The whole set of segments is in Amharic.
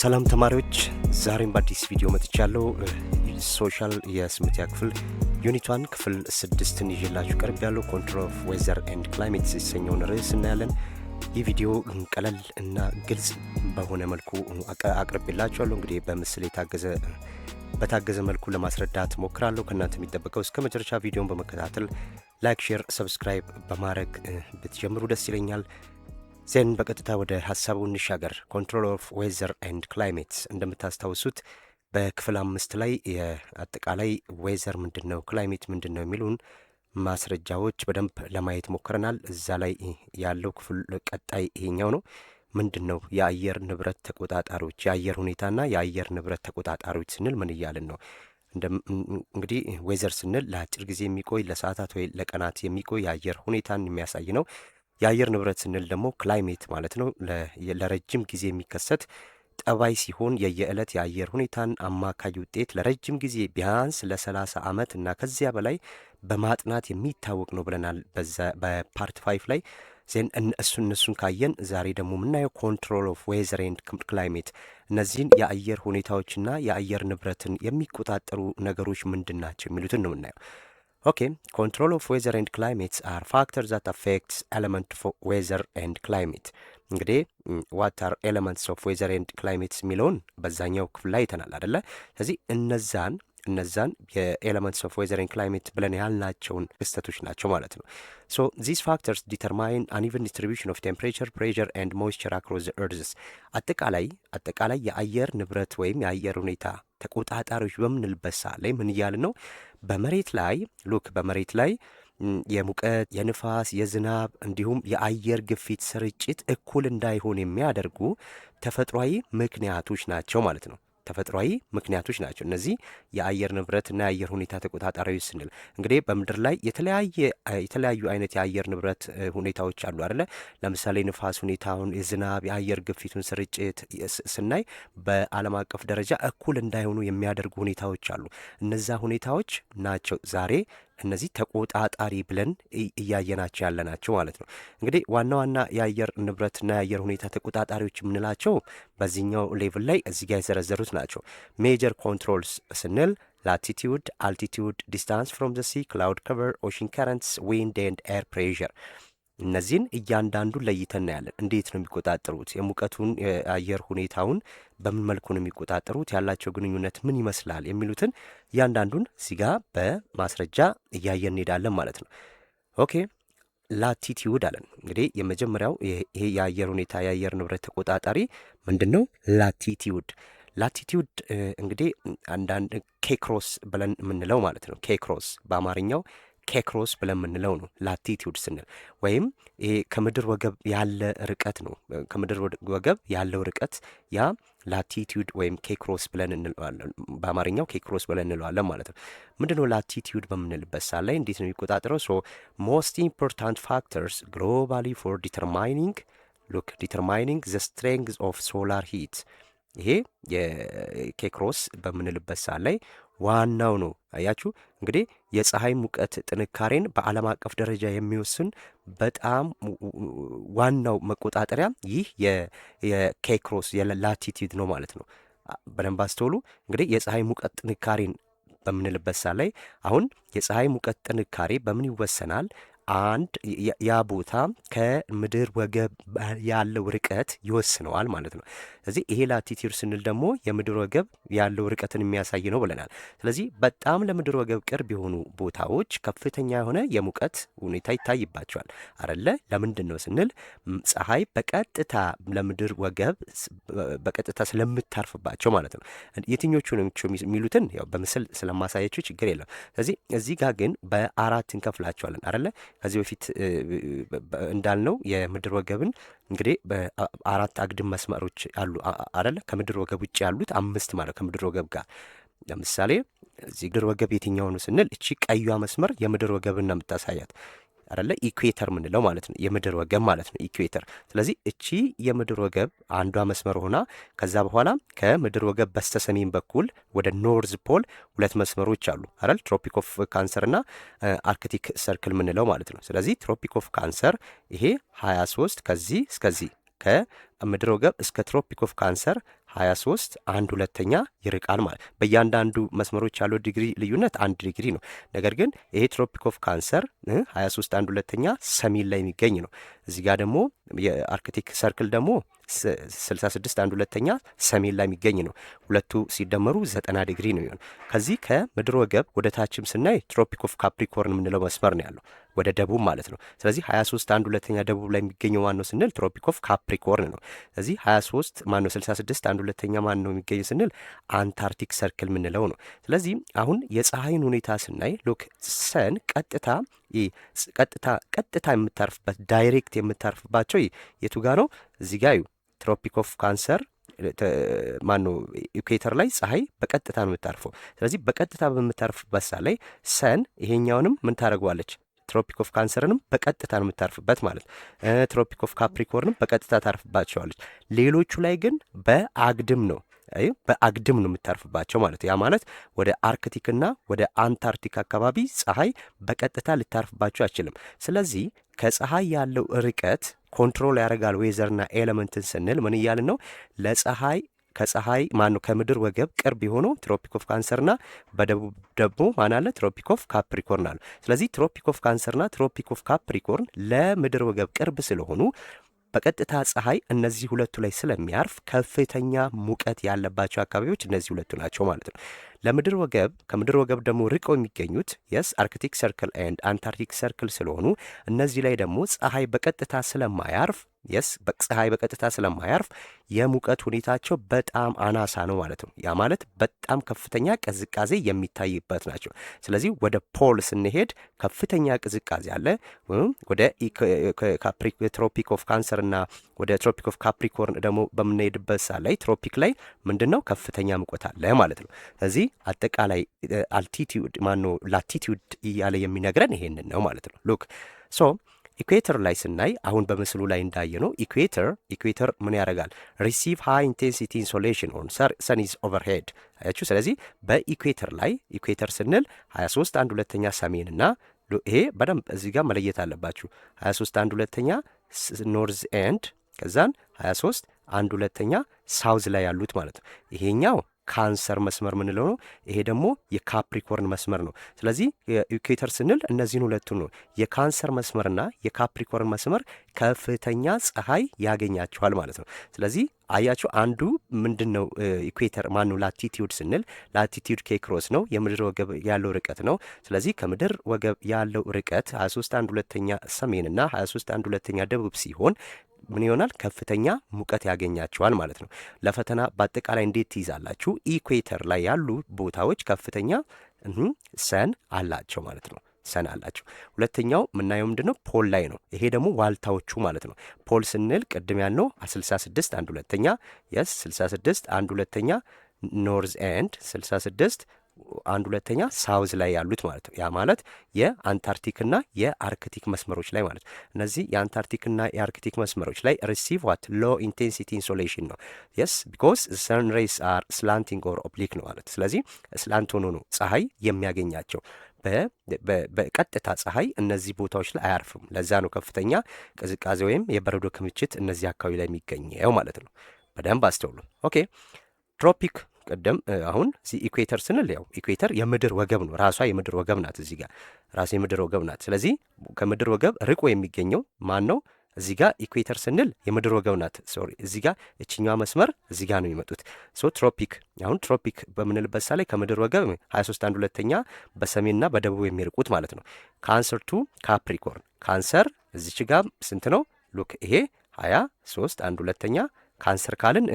ሰላም ተማሪዎች፣ ዛሬም በአዲስ ቪዲዮ መጥቻለሁ። ሶሻል የስምንተኛ ክፍል ዩኒት 1 ክፍል 6ን ይዤላችሁ ቀርቤያለሁ። ኮንትሮል ኦፍ ዌዘር ኤንድ ክላይሜት የተሰኘውን ርዕስ እናያለን። ይህ ቪዲዮ ቀለል እና ግልጽ በሆነ መልኩ አቅርቤላችኋለሁ። እንግዲህ በምስል በታገዘ መልኩ ለማስረዳት ሞክራለሁ። ከእናንተ የሚጠበቀው እስከ መጨረሻ ቪዲዮን በመከታተል ላይክ፣ ሼር፣ ሰብስክራይብ በማድረግ ብትጀምሩ ደስ ይለኛል። ዜን በቀጥታ ወደ ሀሳቡ እንሻገር። ኮንትሮል ኦፍ ዌዘር ኤንድ ክላይሜት እንደምታስታውሱት በክፍል 5 ላይ የአጠቃላይ ዌዘር ምንድን ነው፣ ክላይሜት ምንድን ነው የሚሉን ማስረጃዎች በደንብ ለማየት ሞክረናል። እዛ ላይ ያለው ክፍል ቀጣይ ይሄኛው ነው። ምንድን ነው የአየር ንብረት ተቆጣጣሪዎች፣ የአየር ሁኔታና የአየር ንብረት ተቆጣጣሪዎች ስንል ምን እያልን ነው? እንግዲህ ዌዘር ስንል ለአጭር ጊዜ የሚቆይ ለሰዓታት ወይ ለቀናት የሚቆይ የአየር ሁኔታን የሚያሳይ ነው። የአየር ንብረት ስንል ደግሞ ክላይሜት ማለት ነው። ለረጅም ጊዜ የሚከሰት ጠባይ ሲሆን የየዕለት የአየር ሁኔታን አማካይ ውጤት ለረጅም ጊዜ ቢያንስ ለ30 ዓመት እና ከዚያ በላይ በማጥናት የሚታወቅ ነው ብለናል በፓርት 5 ላይ። ዜን እነሱን ካየን ዛሬ ደግሞ የምናየው ኮንትሮል ኦፍ ዌዘር ኤንድ ክላይሜት፣ እነዚህን የአየር ሁኔታዎችና የአየር ንብረትን የሚቆጣጠሩ ነገሮች ምንድን ናቸው የሚሉትን ነው የምናየው። Okay, control of weather and climate are factors that affect elements of weather and climate. እንግዲህ what are elements of weather and climate የሚለውን በዛኛው ክፍል ላይ አይተናል አይደለ? ስለዚህ እነዛን የኤለመንትስ ኦፍ ዌዘር ኤንድ ክላይሜት ብለን ያልናቸውን ክስተቶች ናቸው ማለት ነው። ሶ ዚስ ፋክተርስ ዲተርማይን አን ኢቨን ዲስትሪቢዩሽን ኦፍ ቴምፕሬቸር ፕሬሸር ኤንድ ሞይስቸር አክሮስ ዘ እርዝስ። አጠቃላይ የአየር ንብረት ወይም የአየር ሁኔታ ተቆጣጣሪዎች በምንልበት ሰዓት ላይ ምን እያልን ነው? በመሬት ላይ የሙቀት፣ የንፋስ፣ የዝናብ እንዲሁም የአየር ግፊት ስርጭት እኩል እንዳይሆን የሚያደርጉ ተፈጥሯዊ ምክንያቶች ናቸው ማለት ነው። ተፈጥሯዊ ምክንያቶች ናቸው እነዚህ የአየር ንብረትና የአየር ሁኔታ ተቆጣጣሪዎች ስንል። እንግዲህ በምድር ላይ የተለያዩ አይነት የአየር ንብረት ሁኔታዎች አሉ አይደለ? ለምሳሌ ንፋስ ሁኔታውን፣ የዝናብ፣ የአየር ግፊቱን ስርጭት ስናይ በዓለም አቀፍ ደረጃ እኩል እንዳይሆኑ የሚያደርጉ ሁኔታዎች አሉ። እነዛ ሁኔታዎች ናቸው ዛሬ እነዚህ ተቆጣጣሪ ብለን እያየናቸው ያለናቸው ማለት ነው። እንግዲህ ዋና የአየር ንብረትና የአየር ሁኔታ ተቆጣጣሪዎች የምንላቸው በዚህኛው ሌቭል ላይ እዚህ ጋር የዘረዘሩት ናቸው። ሜጀር ኮንትሮልስ ስንል ላቲቲዩድ፣ አልቲቲዩድ፣ ዲስታንስ ፍሮም ዘ ሲ፣ ክላውድ ከቨር፣ ኦሽን ከረንትስ፣ ዊንድ ኤንድ ኤር ፕሬሸር። እነዚህን እያንዳንዱን ለይተን እናያለን። እንዴት ነው የሚቆጣጠሩት? የሙቀቱን የአየር ሁኔታውን በምን መልኩ ነው የሚቆጣጠሩት? ያላቸው ግንኙነት ምን ይመስላል? የሚሉትን እያንዳንዱን ሲጋ በማስረጃ እያየን እንሄዳለን ማለት ነው። ኦኬ፣ ላቲቲዩድ አለን። እንግዲህ የመጀመሪያው ይሄ የአየር ሁኔታ የአየር ንብረት ተቆጣጣሪ ምንድን ነው? ላቲቲዩድ እንግዲህ አንዳንድ ኬክሮስ ብለን የምንለው ማለት ነው። ኬክሮስ በአማርኛው ኬክሮስ ብለን የምንለው ነው ላቲቲዩድ ስንል፣ ወይም ይሄ ከምድር ወገብ ያለ ርቀት ነው። ከምድር ወገብ ያለው ርቀት ያ ላቲቲዩድ ወይም ኬክሮስ ብለን እንለዋለን። በአማርኛው ኬክሮስ ብለን እንለዋለን ማለት ነው። ምንድነው ላቲቲዩድ በምንልበት ሳት ላይ እንዴት ነው የሚቆጣጠረው? ሶ ሞስት ኢምፖርታንት ፋክተርስ ግሎባሊ ፎር ዲተርማይኒንግ ዘ ስትሬንግዝ ኦፍ ሶላር ሂት። ይሄ የኬክሮስ በምንልበት ሳት ላይ ዋናው ነው። አያችሁ እንግዲህ የፀሐይ ሙቀት ጥንካሬን በዓለም አቀፍ ደረጃ የሚወስን በጣም ዋናው መቆጣጠሪያ ይህ የኬክሮስ የላቲቲዩድ ነው ማለት ነው። በደንብ አስተውሉ። እንግዲህ የፀሐይ ሙቀት ጥንካሬን በምንልበት ሳት ላይ አሁን የፀሐይ ሙቀት ጥንካሬ በምን ይወሰናል? አንድ ያ ቦታ ከምድር ወገብ ያለው ርቀት ይወስነዋል ማለት ነው። ስለዚህ ይሄ ላቲቲዩድ ስንል ደግሞ የምድር ወገብ ያለው ርቀትን የሚያሳይ ነው ብለናል። ስለዚህ በጣም ለምድር ወገብ ቅርብ የሆኑ ቦታዎች ከፍተኛ የሆነ የሙቀት ሁኔታ ይታይባቸዋል አይደለ? ለምንድን ነው ስንል ፀሐይ በቀጥታ ለምድር ወገብ በቀጥታ ስለምታርፍባቸው ማለት ነው። የትኞቹ ነው የሚሉትን ያው በምስል ስለማሳያቸው ችግር የለም። ስለዚህ እዚህ ጋር ግን በአራት እንከፍላቸዋለን አይደለ? ከዚህ በፊት እንዳልነው የምድር ወገብን እንግዲህ በአራት አግድም መስመሮች አሉ አይደለ? ከምድር ወገብ ውጭ ያሉት 5 ማለት ከምድር ወገብ ጋር። ለምሳሌ እዚህ ምድር ወገብ የትኛው ነው ስንል እቺ ቀዩዋ መስመር የምድር ወገብን ነው የምታሳያት አይደለ? ኢኩዌተር ምንለው ማለት ነው፣ የምድር ወገብ ማለት ነው ኢኩዌተር። ስለዚህ እቺ የምድር ወገብ አንዷ መስመር ሆና ከዛ በኋላ ከምድር ወገብ በስተሰሜን በኩል ወደ ኖርዝ ፖል 2 መስመሮች አሉ አይደል? ትሮፒክ ኦፍ ካንሰር እና አርክቲክ ሰርክል ምንለው ማለት ነው። ስለዚህ ትሮፒክ ኦፍ ካንሰር ይሄ 23 ከዚህ እስከዚህ ከምድር ወገብ እስከ ትሮፒክ ኦፍ ካንሰር 23 1/2 ይርቃል ማለት። በእያንዳንዱ መስመሮች ያለው ዲግሪ ልዩነት 1 ዲግሪ ነው። ነገር ግን ይሄ ትሮፒክ ኦፍ ካንሰር 23 1/2 ሰሜን ላይ የሚገኝ ነው። እዚህ ጋር ደግሞ የአርክቲክ ሰርክል ደግሞ 66 1/2 ሰሜን ላይ የሚገኝ ነው። ሁለቱ ሲደመሩ 90 ዲግሪ ነው የሚሆነው። ከዚህ ከምድር ወገብ ወደ ታችም ስናይ ትሮፒክ ኦፍ ካፕሪኮርን የምንለው መስመር ነው ያለው ወደ ደቡብ ማለት ነው። ስለዚህ 23 1/2 ደቡብ ላይ የሚገኘው ማን ነው ስንል ትሮፒክ ኦፍ ካፕሪኮርን ነው። ስለዚህ 23 ማን ነው 66 1/2 ማን ነው የሚገኘው ስንል አንታርክቲክ ሰርክል የምንለው ነው። ስለዚህ አሁን የፀሐይን ሁኔታ ስናይ ሎክ ሰን ቀጥታ የምታርፍበት ዳይሬክት የምታርፍባቸው የቱ ጋ ነው? እዚህ ጋ ትሮፒክ ኦፍ ካንሰር ማን ነው ኢኩዌተር ላይ ፀሐይ በቀጥታ ነው የምታርፈው። ስለዚህ በቀጥታ በምታርፍበት ሳ ላይ ሰን ይሄኛውንም ምን ታደርገዋለች? ትሮፒክ ኦፍ ካንሰርንም በቀጥታ ነው የምታርፍበት ማለት ነው። ትሮፒክ ኦፍ ካፕሪኮርንም በቀጥታ ታርፍባቸዋለች። ሌሎቹ ላይ ግን በአግድም ነው የምታርፍባቸው ማለት ያ ማለት ወደ አርክቲክና ወደ አንታርክቲክ አካባቢ ፀሐይ በቀጥታ ልታርፍባቸው አይችልም። ስለዚህ ከፀሐይ ያለው ርቀት ኮንትሮል ያደርጋል ዌዘርና ኤሌመንትን ስንል ምን እያልን ነው? ከፀሐይ ከምድር ወገብ ቅርብ የሆነው ትሮፒክ ኦፍ ካንሰርና በደቡብ ደግሞ ማን አለ? ትሮፒክ ኦፍ ካፕሪኮርን አለ። ስለዚህ ትሮፒክ ኦፍ ካንሰርና ትሮፒክ ኦፍ ካፕሪኮርን ለምድር ወገብ ቅርብ ስለሆኑ በቀጥታ ፀሐይ እነዚህ ሁለቱ ላይ ስለሚያርፍ ከፍተኛ ሙቀት ያለባቸው አካባቢዎች እነዚህ ሁለቱ ናቸው ማለት ነው። ለምድር ወገብ ከምድር ወገብ ደግሞ ርቀው የሚገኙት አርክቲክ ሰርክል ኤንድ አንታርክቲክ ሰርክል ስለሆኑ እነዚህ ላይ ደግሞ ፀሐይ በቀጥታ ስለማያርፍ ፀሐይ በቀጥታ ስለማያርፍ የሙቀት ሁኔታቸው በጣም አናሳ ነው ማለት ነው። ያ ማለት በጣም ከፍተኛ ቅዝቃዜ የሚታይበት ናቸው። ስለዚህ ወደ ፖል ስንሄድ ከፍተኛ ቅዝቃዜ አለ። ወደ ትሮፒክ ኦፍ ካንሰር እና ወደ ትሮፒክ ኦፍ ካፕሪኮርን ደግሞ በምንሄድበት ሳ ላይ ትሮፒክ ላይ ምንድን ነው? ከፍተኛ ሙቀት አለ ማለት ነው። ስለዚህ አጠቃላይ አልቲቲዩድ ላቲቲዩድ እያለ የሚነግረን ይሄንን ነው ማለት ነው። ሉክ ኢኩዌተር ላይ ስናይ አሁን በምስሉ ላይ እንዳየ ነው ኢኩዌተር ምን ያደርጋል? ሪሲቭ ሃይ ኢንቴንሲቲ ኢንሶሌሽን ኦን ሰን ኢዝ ኦቨርሄድ አያችሁ። ስለዚህ በኢኩዌተር ላይ ኢኩዌተር ስንል 23 1/2 ሰሜን እና ይሄ በደንብ እዚህ ጋር መለየት አለባችሁ። 23 1/2 ኖርዝ ኤንድ ከዛን 23 1/2 ሳውዝ ላይ ያሉት ማለት ነው። ይሄኛው ካንሰር መስመር ምንለው ነው። ይሄ ደግሞ የካፕሪኮርን መስመር ነው። ስለዚህ የኢኩዌተር ስንል እነዚህን ሁለቱን ነው። የካንሰር መስመርና የካፕሪኮርን መስመር ከፍተኛ ፀሐይ ያገኛቸዋል ማለት ነው። ስለዚህ አያችሁ አንዱ ምንድን ነው ኢኩዌተር ማነው ላቲቲዩድ ስንል ላቲቲዩድ ኬክሮስ ነው የምድር ወገብ ያለው ርቀት ነው። ስለዚህ ከምድር ወገብ ያለው ርቀት 23 1/2 ሰሜንና 23 1/2 ደቡብ ሲሆን ምን ይሆናል? ከፍተኛ ሙቀት ያገኛቸዋል ማለት ነው። ለፈተና በአጠቃላይ እንዴት ትይዛላችሁ? ኢኩዌተር ላይ ያሉ ቦታዎች ከፍተኛ ሰን አላቸው ማለት ነው። ሰን አላቸው። ሁለተኛው ምናየው ምንድነው? ፖል ላይ ነው። ይሄ ደግሞ ዋልታዎቹ ማለት ነው። ፖል ስንል ቅድም ያልነው 66 1/2 66 1/2 ኖርዝ ኤንድ 66 1/2 ሳውዝ ላይ ያሉት ማለት ነው። ያ ማለት የአንታርክቲክና የአርክቲክ መስመሮች ላይ ማለት ነው። እነዚህ የአንታርክቲክና የአርክቲክ መስመሮች ላይ ሪሲቭ ዋት ሎ ኢንቴንሲቲ ኢንሶሌሽን ነው። ቢኮዝ ሰን ሬይስ አር ስላንቲንግ ኦር ኦብሊክ ነው ማለት። ስለዚህ ስላንት ሆኖ ነው ፀሐይ የሚያገኛቸው። በቀጥታ ፀሐይ እነዚህ ቦታዎች ላይ አያርፍም። ለዛ ነው ከፍተኛ ቅዝቃዜ ወይም የበረዶ ክምችት እነዚህ አካባቢ ላይ የሚገኘው ማለት ነው። በደንብ አስተውሉ። ኦኬ ትሮፒክ ቀደም አሁን እዚህ ኢኩዌተር ስንል ያው ኢኩዌተር የምድር ወገብ ነው። ራሷ የምድር ወገብ ናት። እዚህ ጋር ራሷ የምድር ወገብ ናት። ስለዚህ ከምድር ወገብ ርቆ የሚገኘው ማን ነው? እዚህ ጋር ኢኩዌተር ስንል የምድር ወገብ ናት። እዚህ ጋር እችኛዋ መስመር እዚህ ጋር ነው የሚመጡት። ትሮፒክ አሁን ትሮፒክ በምንልበት ሳ ላይ ከምድር ወገብ 23 1/2 በሰሜንና በደቡብ የሚርቁት ማለት ነው። ካንሰር ቱ ካፕሪኮርን ካንሰር እዚች ጋር ስንት ነው? ሉክ ይሄ 23 1/2 ካንሰር ካልን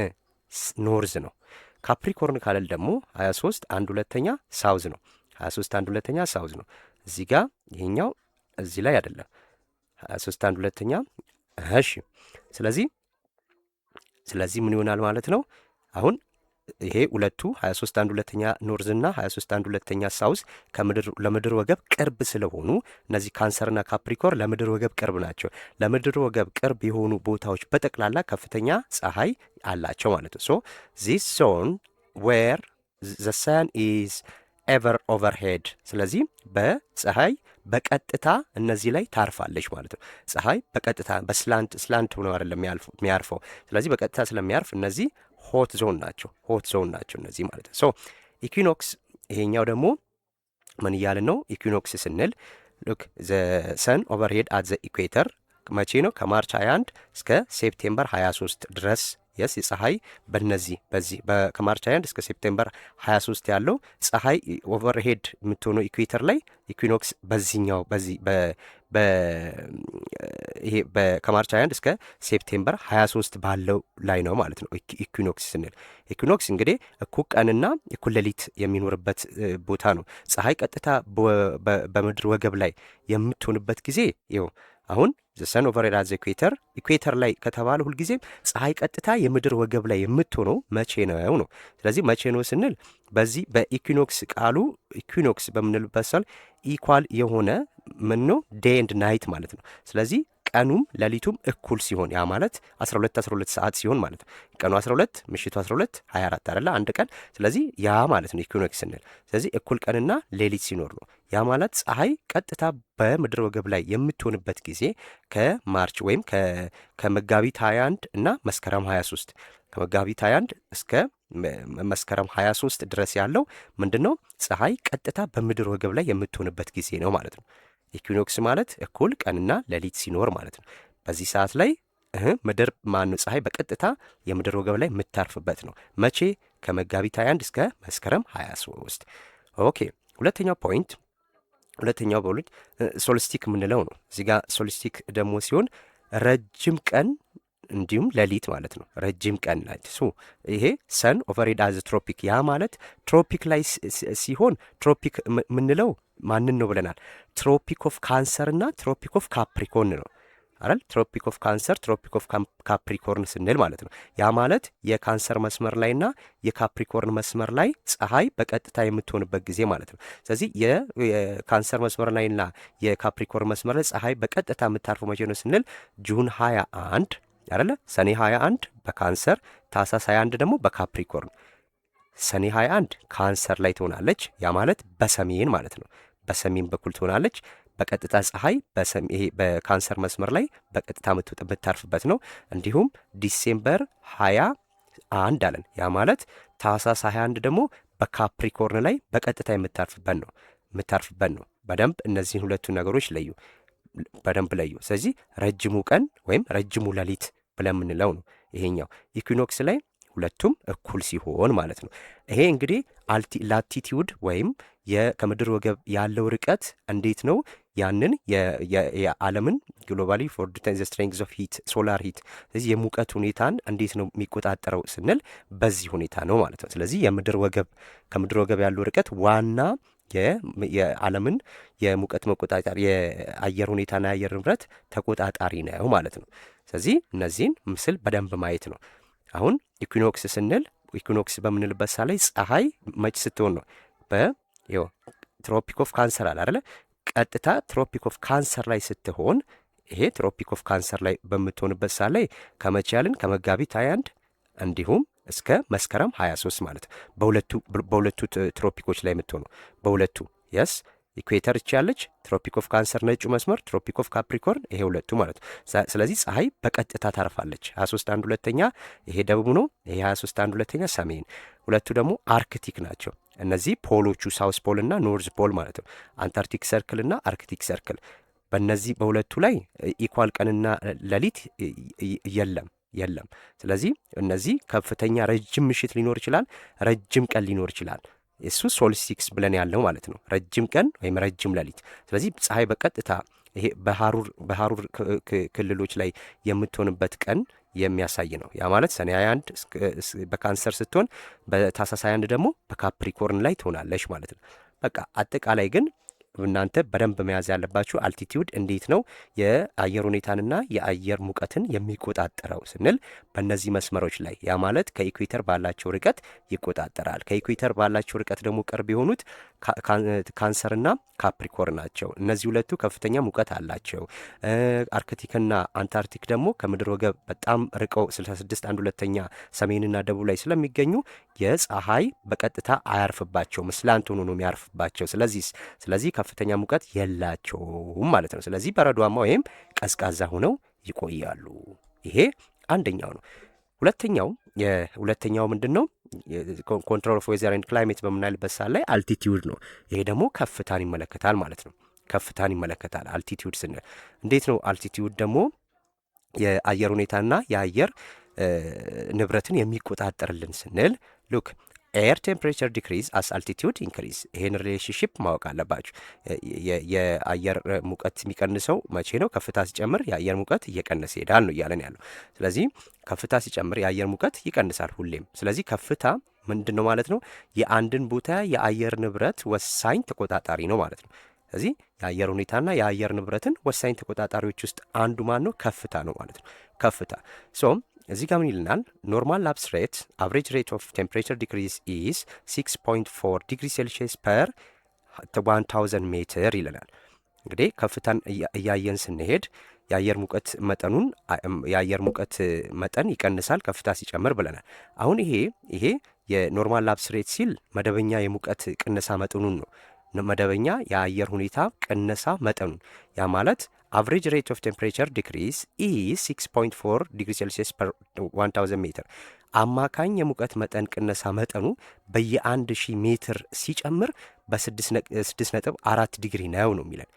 ኖርዝ ነው። ካፕሪኮርን ካለል ደግሞ 23 1/2 ሳውዝ ነው። 23 1/2 ሳውዝ ነው። እዚህ ጋር ይሄኛው እዚህ ላይ አይደለም 23 1/2 እሺ። ስለዚህ ምን ይሆናል ማለት ነው? አሁን ይሄ ሁለቱ 23 1/2 ኖርዝ እና 23 1/2 ሳውዝ ለምድር ወገብ ቅርብ ስለሆኑ እነዚህ ካንሰርና ካፕሪኮር ለምድር ወገብ ቅርብ ናቸው። ለምድር ወገብ ቅርብ የሆኑ ቦታዎች በጠቅላላ ከፍተኛ ፀሐይ አላቸው ማለት ነው። ዚስ ዞን ዌር ዘ ሰን ኢዝ ኤቨር ኦቨርሄድ። ስለዚህ በፀሐይ በቀጥታ እነዚህ ላይ ታርፋለች ማለት ነው። ፀሐይ በቀጥታ በስላንት ሆኖ አይደለም የሚያርፈው። ስለዚህ በቀጥታ ስለሚያርፍ እነዚህ ሆት ዞን ናቸው እነዚህ ማለት ነው። ሶ ኢኩኖክስ ይሄኛው ደግሞ ምን እያልን ነው? ኢኩኖክስ ስንል ሉክ ዘ ሰን ኦቨርሄድ አት ዘ ኢኩዌተር መቼ ነው? ከማርች 21 እስከ ሴፕቴምበር 23 ድረስ የስ የፀሐይ በዚህ ከማርች 21 እስከ ሴፕቴምበር 23 ያለው ፀሐይ ኦቨርሄድ የምትሆነው ኢኩዌተር ላይ ኢኩኖክስ በዚህኛው ይሄ ከማርች 21 እስከ ሴፕቴምበር 23 ባለው ላይ ነው ማለት ነው። ኢኩኖክስ ስንል ኢኩኖክስ እንግዲህ እኩል ቀንና እኩል ሌሊት የሚኖርበት ቦታ ነው። ፀሐይ ቀጥታ በምድር ወገብ ላይ የምትሆንበት ጊዜ ይኸው አሁን ዘሰን ኦቨር ሄድ አት ዘ ኢኩዌተር ላይ ከተባለ ሁልጊዜም ፀሐይ ቀጥታ የምድር ወገብ ላይ የምትሆነው መቼ ነው? ስለዚህ መቼ ነው ስንል በዚህ በኢኩኖክስ ቃሉ ኢኩኖክስ በምንልበት ሰል ኢኳል የሆነ ምን ነው ዴይ ኤንድ ናይት ማለት ነው። ስለዚህ ቀኑም ሌሊቱም እኩል ሲሆን ያ ማለት 12 ሰዓት ሲሆን ማለት ነው። ቀኑ 12 ምሽቱ 12 24 አይደለ አንድ ቀን። ስለዚህ ያ ማለት ነው ኢኩኖክስ ስንል። ስለዚህ እኩል ቀንና ሌሊት ሲኖር ነው። ያ ማለት ፀሐይ ቀጥታ በምድር ወገብ ላይ የምትሆንበት ጊዜ ከማርች ወይም ከመጋቢት 21 እና መስከረም 23 ከመጋቢት 21 እስከ መስከረም 23 ድረስ ያለው ምንድን ነው? ፀሐይ ቀጥታ በምድር ወገብ ላይ የምትሆንበት ጊዜ ነው ማለት ነው። ኢኩኖክስ ማለት እኩል ቀንና ሌሊት ሲኖር ማለት ነው። በዚህ ሰዓት ላይ ምድር ፀሐይ በቀጥታ የምድር ወገብ ላይ የምታርፍበት ነው። መቼ? ከመጋቢት 21 እስከ መስከረም 23። ኦኬ ሁለተኛው በሁለት ሶልስቲክ የምንለው ነው። እዚህ ጋር ሶልስቲክ ደግሞ ሲሆን ረጅም ቀን እንዲሁም ሌሊት ማለት ነው። ረጅም ቀን ናት። ይሄ ሰን ኦቨርሄድ አዝ ትሮፒክ ያ ማለት ትሮፒክ ላይ ሲሆን ትሮፒክ የምንለው ማንን ነው ብለናል? ትሮፒክ ኦፍ ካንሰር እና ትሮፒክ ኦፍ ካፕሪኮርን ነው አይደል? ትሮፒክ ኦፍ ካንሰር ትሮፒክ ኦፍ ካፕሪኮርን ስንል ማለት ነው። ያ ማለት የካንሰር መስመር ላይና የካፕሪኮርን መስመር ላይ ፀሐይ በቀጥታ የምትሆንበት ጊዜ ማለት ነው። ስለዚህ የካንሰር መስመር ላይና የካፕሪኮርን መስመር ላይ ፀሐይ በቀጥታ የምታርፈው መቼ ነው ስንል ጁን 21 አይደለ? ሰኔ 21 በካንሰር ታህሳስ 21 ደግሞ በካፕሪኮርን። ሰኔ 21 ካንሰር ላይ ትሆናለች። ያ ማለት በሰሜን ማለት ነው። በሰሜን በኩል ትሆናለች። በቀጥታ ፀሐይ በካንሰር መስመር ላይ በቀጥታ የምታርፍበት ነው። እንዲሁም ዲሴምበር 21 አለን። ያ ማለት ታህሳስ 21 ደግሞ በካፕሪኮርን ላይ በቀጥታ የምታርፍበት ነው። በደንብ እነዚህን ሁለቱ ነገሮች በደንብ ለዩ። ስለዚህ ረጅሙ ቀን ወይም ረጅሙ ሌሊት ብለን የምንለው ነው ይሄኛው ኢኩኖክስ ላይ ሁለቱም እኩል ሲሆን ማለት ነው። ይሄ እንግዲህ ላቲቲዩድ ወይም ከምድር ወገብ ያለው ርቀት እንዴት ነው ያንን የዓለምን ግሎባሊ ፎር ዲተርሚን ዘ ስትሬንግዝ ኦፍ ሂት ሶላር ሂት ስለዚህ የሙቀት ሁኔታን እንዴት ነው የሚቆጣጠረው ስንል በዚህ ሁኔታ ነው ማለት ነው። ስለዚህ ከምድር ወገብ ያለው ርቀት ዋና የዓለምን የሙቀት መቆጣጠር የአየር ሁኔታና የአየር ንብረት ተቆጣጣሪ ነው ማለት ነው። ስለዚህ እነዚህን ምስል በደንብ ማየት ነው። አሁን ኢኩኖክስ ስንል ኢኩኖክስ በምንልበት ሳ ላይ ፀሐይ መች ስትሆን ነው? ትሮፒክ ኦፍ ካንሰር አለ አይደለ? ቀጥታ ትሮፒክ ኦፍ ካንሰር ላይ ስትሆን ይሄ ትሮፒክ ኦፍ ካንሰር ላይ በምትሆንበት ሳ ላይ ከመቼ ያልን? ከመጋቢት 21 እንዲሁም እስከ መስከረም 23 ማለት በሁለቱ ትሮፒኮች ላይ የምትሆነው በሁለቱ የስ ኢኩዌተር ያለች ትሮፒክ ኦፍ ካንሰር ነጩ መስመር ትሮፒክ ኦፍ ካፕሪኮርን ይሄ ሁለቱ ማለት ነው። ስለዚህ ፀሐይ በቀጥታ ታርፋለች። 23 1 2ኛ ይሄ ደቡብ ነው። ይሄ 23 1 2ኛ ሰሜን። ሁለቱ ደግሞ አርክቲክ ናቸው። እነዚህ ፖሎቹ ሳውስ ፖል እና ኖርዝ ፖል ማለት ነው። አንታርክቲክ ሰርክል እና አርክቲክ ሰርክል። በእነዚህ በሁለቱ ላይ ኢኳል ቀንና ሌሊት የለም። ስለዚህ እነዚህ ከፍተኛ ረጅም ምሽት ሊኖር ይችላል፣ ረጅም ቀን ሊኖር ይችላል። እሱ ሶልስቲክስ ብለን ያለው ማለት ነው። ረጅም ቀን ወይም ረጅም ሌሊት። ስለዚህ ፀሐይ በቀጥታ ይሄ በሐሩር ክልሎች ላይ የምትሆንበት ቀን የሚያሳይ ነው። ያ ማለት ሰኔ 21 በካንሰር ስትሆን በታህሳስ 21 ደግሞ በካፕሪኮርን ላይ ትሆናለች ማለት ነው። በቃ አጠቃላይ ግን እናንተ በደንብ መያዝ ያለባችሁ አልቲቲዩድ እንዴት ነው የአየር ሁኔታንና የአየር ሙቀትን የሚቆጣጠረው ስንል በእነዚህ መስመሮች ላይ ያ ማለት ከኢኩዌተር ባላቸው ርቀት ይቆጣጠራል። ከኢኩዌተር ባላቸው ርቀት ደግሞ ቅርብ የሆኑት ካንሰርና ካፕሪኮር ናቸው። እነዚህ ሁለቱ ከፍተኛ ሙቀት አላቸው። አርክቲክና አንታርክቲክ ደግሞ ከምድር ወገብ በጣም ርቀው 66 1 2ኛ ሰሜንና ደቡብ ላይ ስለሚገኙ የፀሐይ በቀጥታ አያርፍባቸውም። ስላንት ሆኖ ነው የሚያርፍባቸው። ስለዚህ ከፍተኛ ሙቀት የላቸውም ማለት ነው። ስለዚህ በረዷማ ወይም ቀዝቃዛ ሆነው ይቆያሉ። ይሄ አንደኛው ነው። ሁለተኛው ምንድን ነው? ኮንትሮል ኦፍ ዌዘር ኤንድ ክላይሜት በምናልበት ሰዓት ላይ አልቲቲዩድ ነው። ይሄ ደግሞ ከፍታን ይመለከታል ማለት ነው። ከፍታን ይመለከታል አልቲቲዩድ ስንል። እንዴት ነው አልቲቲዩድ ደግሞ የአየር ሁኔታና የአየር ንብረትን የሚቆጣጠርልን ስንል ሉክ ኤር ቴምፕሬቸር ዲክሪዝ አስ አልቲቲዩድ ኢንክሪዝ። ይሄን ሪሌሽንሽፕ ማወቅ አለባችሁ። የአየር ሙቀት የሚቀንሰው መቼ ነው? ከፍታ ሲጨምር የአየር ሙቀት እየቀነሰ ይሄዳል ነው እያለን ያለው። ስለዚህ ከፍታ ሲጨምር የአየር ሙቀት ይቀንሳል ሁሌም። ስለዚህ ከፍታ ምንድን ነው ማለት ነው? የአንድን ቦታ የአየር ንብረት ወሳኝ ተቆጣጣሪ ነው ማለት ነው። ስለዚህ የአየር ሁኔታና የአየር ንብረትን ወሳኝ ተቆጣጣሪዎች ውስጥ አንዱ ማን ነው? ከፍታ ነው ማለት ነው። ከፍታ ሶ እዚህ ጋር ምን ይልናል? ኖርማል ላፕስ ሬት አቨሬጅ ሬት ኦፍ ቴምፕሬቸር ዲክሪዝ ኢዝ 6.4 ዲግሪ ሴልሺየስ ፐር 1000 ሜትር ይለናል። እንግዲህ ከፍታን እያየን ስንሄድ የአየር ሙቀት መጠን ይቀንሳል ከፍታ ሲጨምር ብለናል። አሁን ይሄ የኖርማል ላፕስ ሬት ሲል መደበኛ የሙቀት ቅነሳ መጠኑን ነው። መደበኛ የአየር ሁኔታ ቅነሳ መጠኑን ያ ማለት አቨሬጅ ሬት ኦፍ ቴምፕሬቸር ዲክሪዝ ኢዝ 6.4 ዲግሪ ሴልሺየስ ፐር 1000 ሜትር። አማካኝ የሙቀት መጠን ቅነሳ መጠኑ በየ1000 ሜትር ሲጨምር በ6.4 ዲግሪ ነው የሚለን።